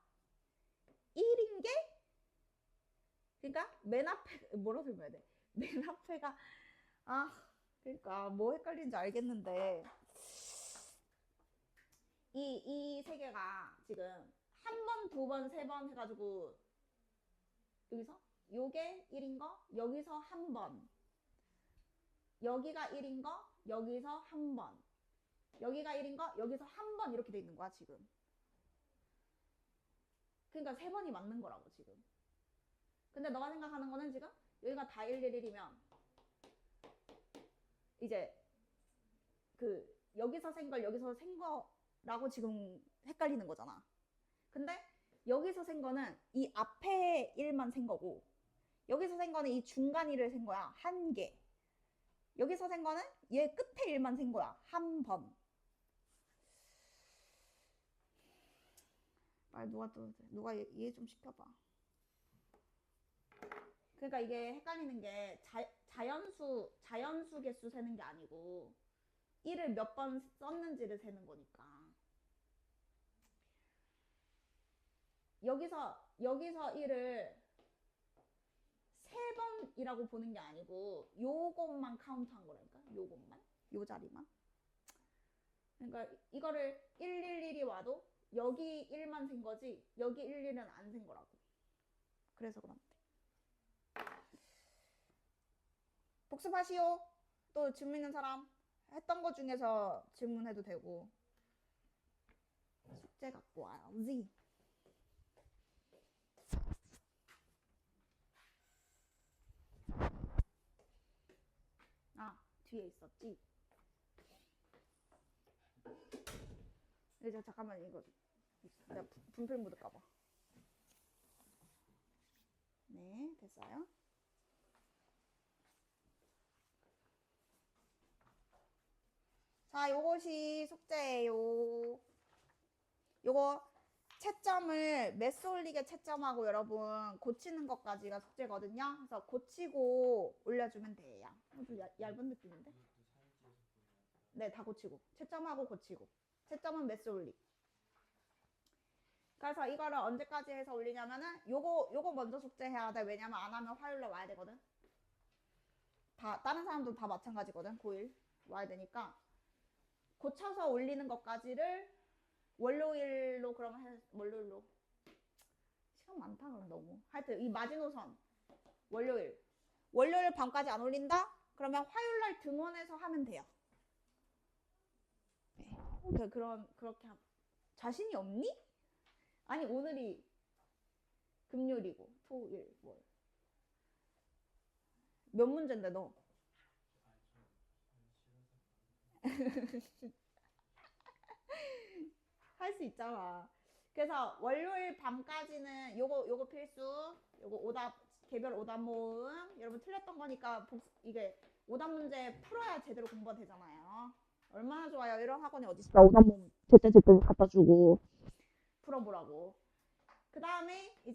1인 게 그러니까 맨 앞에 뭐라고 설명해야 돼? 맨 앞에가 그러니까 뭐 헷갈리는지 알겠는데 이 세 개가 지금 한 번, 두 번, 세 번 해가지고 여기서 요게 1인 거 여기서 한 번 여기가 1인 거 여기서 한 번 여기가 1인 거 여기서 한 번 이렇게 돼 있는 거야 지금. 그러니까 3번이 맞는 거라고 지금. 근데 너가 생각하는 거는 지금 여기가 다 111이면 이제 그 여기서 센 걸 여기서 센 거라고 지금 헷갈리는 거잖아. 근데 여기서 센 거는 이 앞에 1만 센 거고 여기서 센 거는 이 중간 1을 센 거야. 한 개. 여기서 센 거는 얘 끝에 1만 센 거야. 한 번. 빨리 누가 이해 좀 시켜봐. 그러니까 이게 헷갈리는 게 자연수 개수 세는 게 아니고 1을 몇 번 썼는지를 세는 거니까. 여기서 1을 3번이라고 보는 게 아니고 요것만 카운트한 거라니까. 요것만. 요 자리만. 그러니까 이거를 111이 와도 여기 1만 센 거지 여기 11은 안 센 거라고. 그래서 그런데. 복습하시오. 또 질문 있는 사람 했던 거 중에서 질문해도 되고. 숙제 갖고 와야지. 뒤에 있었지. 이제 잠깐만 이거 내가 분필 묻을까봐. 네, 됐어요. 자, 요것이 숙제예요. 요거 채점을 매수 올리게 채점하고 여러분 고치는 것까지가 숙제거든요. 그래서 고치고 올려주면 돼요. 좀 얇은 느낌인데? 네, 다 고치고. 채점하고 고치고. 채점은 매수 올리. 그래서 이거를 언제까지 해서 올리냐면은 요거 먼저 숙제해야 돼. 왜냐면 안 하면 화요일에 와야 되거든. 다른 사람도 다 마찬가지거든. 고1 와야 되니까. 고쳐서 올리는 것까지를 월요일로 그러면 월요일로 시간 많다 그럼 너무. 하여튼 이 마지노선 월요일 밤까지 안 올린다? 그러면 화요일 날 등원해서 하면 돼요. 네. 그렇게 자신이 없니? 아니 오늘이 금요일이고 토일 월. 몇 문제인데 너? 할 수 있잖아. 그래서 월요일 밤까지는 요거 필수, 요거 오답 개별 오답 모음 여러분 틀렸던 거니까 이게 오답 문제 풀어야 제대로 공부가 되잖아요. 얼마나 좋아요. 이런 학원이 어디 있어? 오답 모음 제때 갖다 주고 풀어보라고. 그 다음에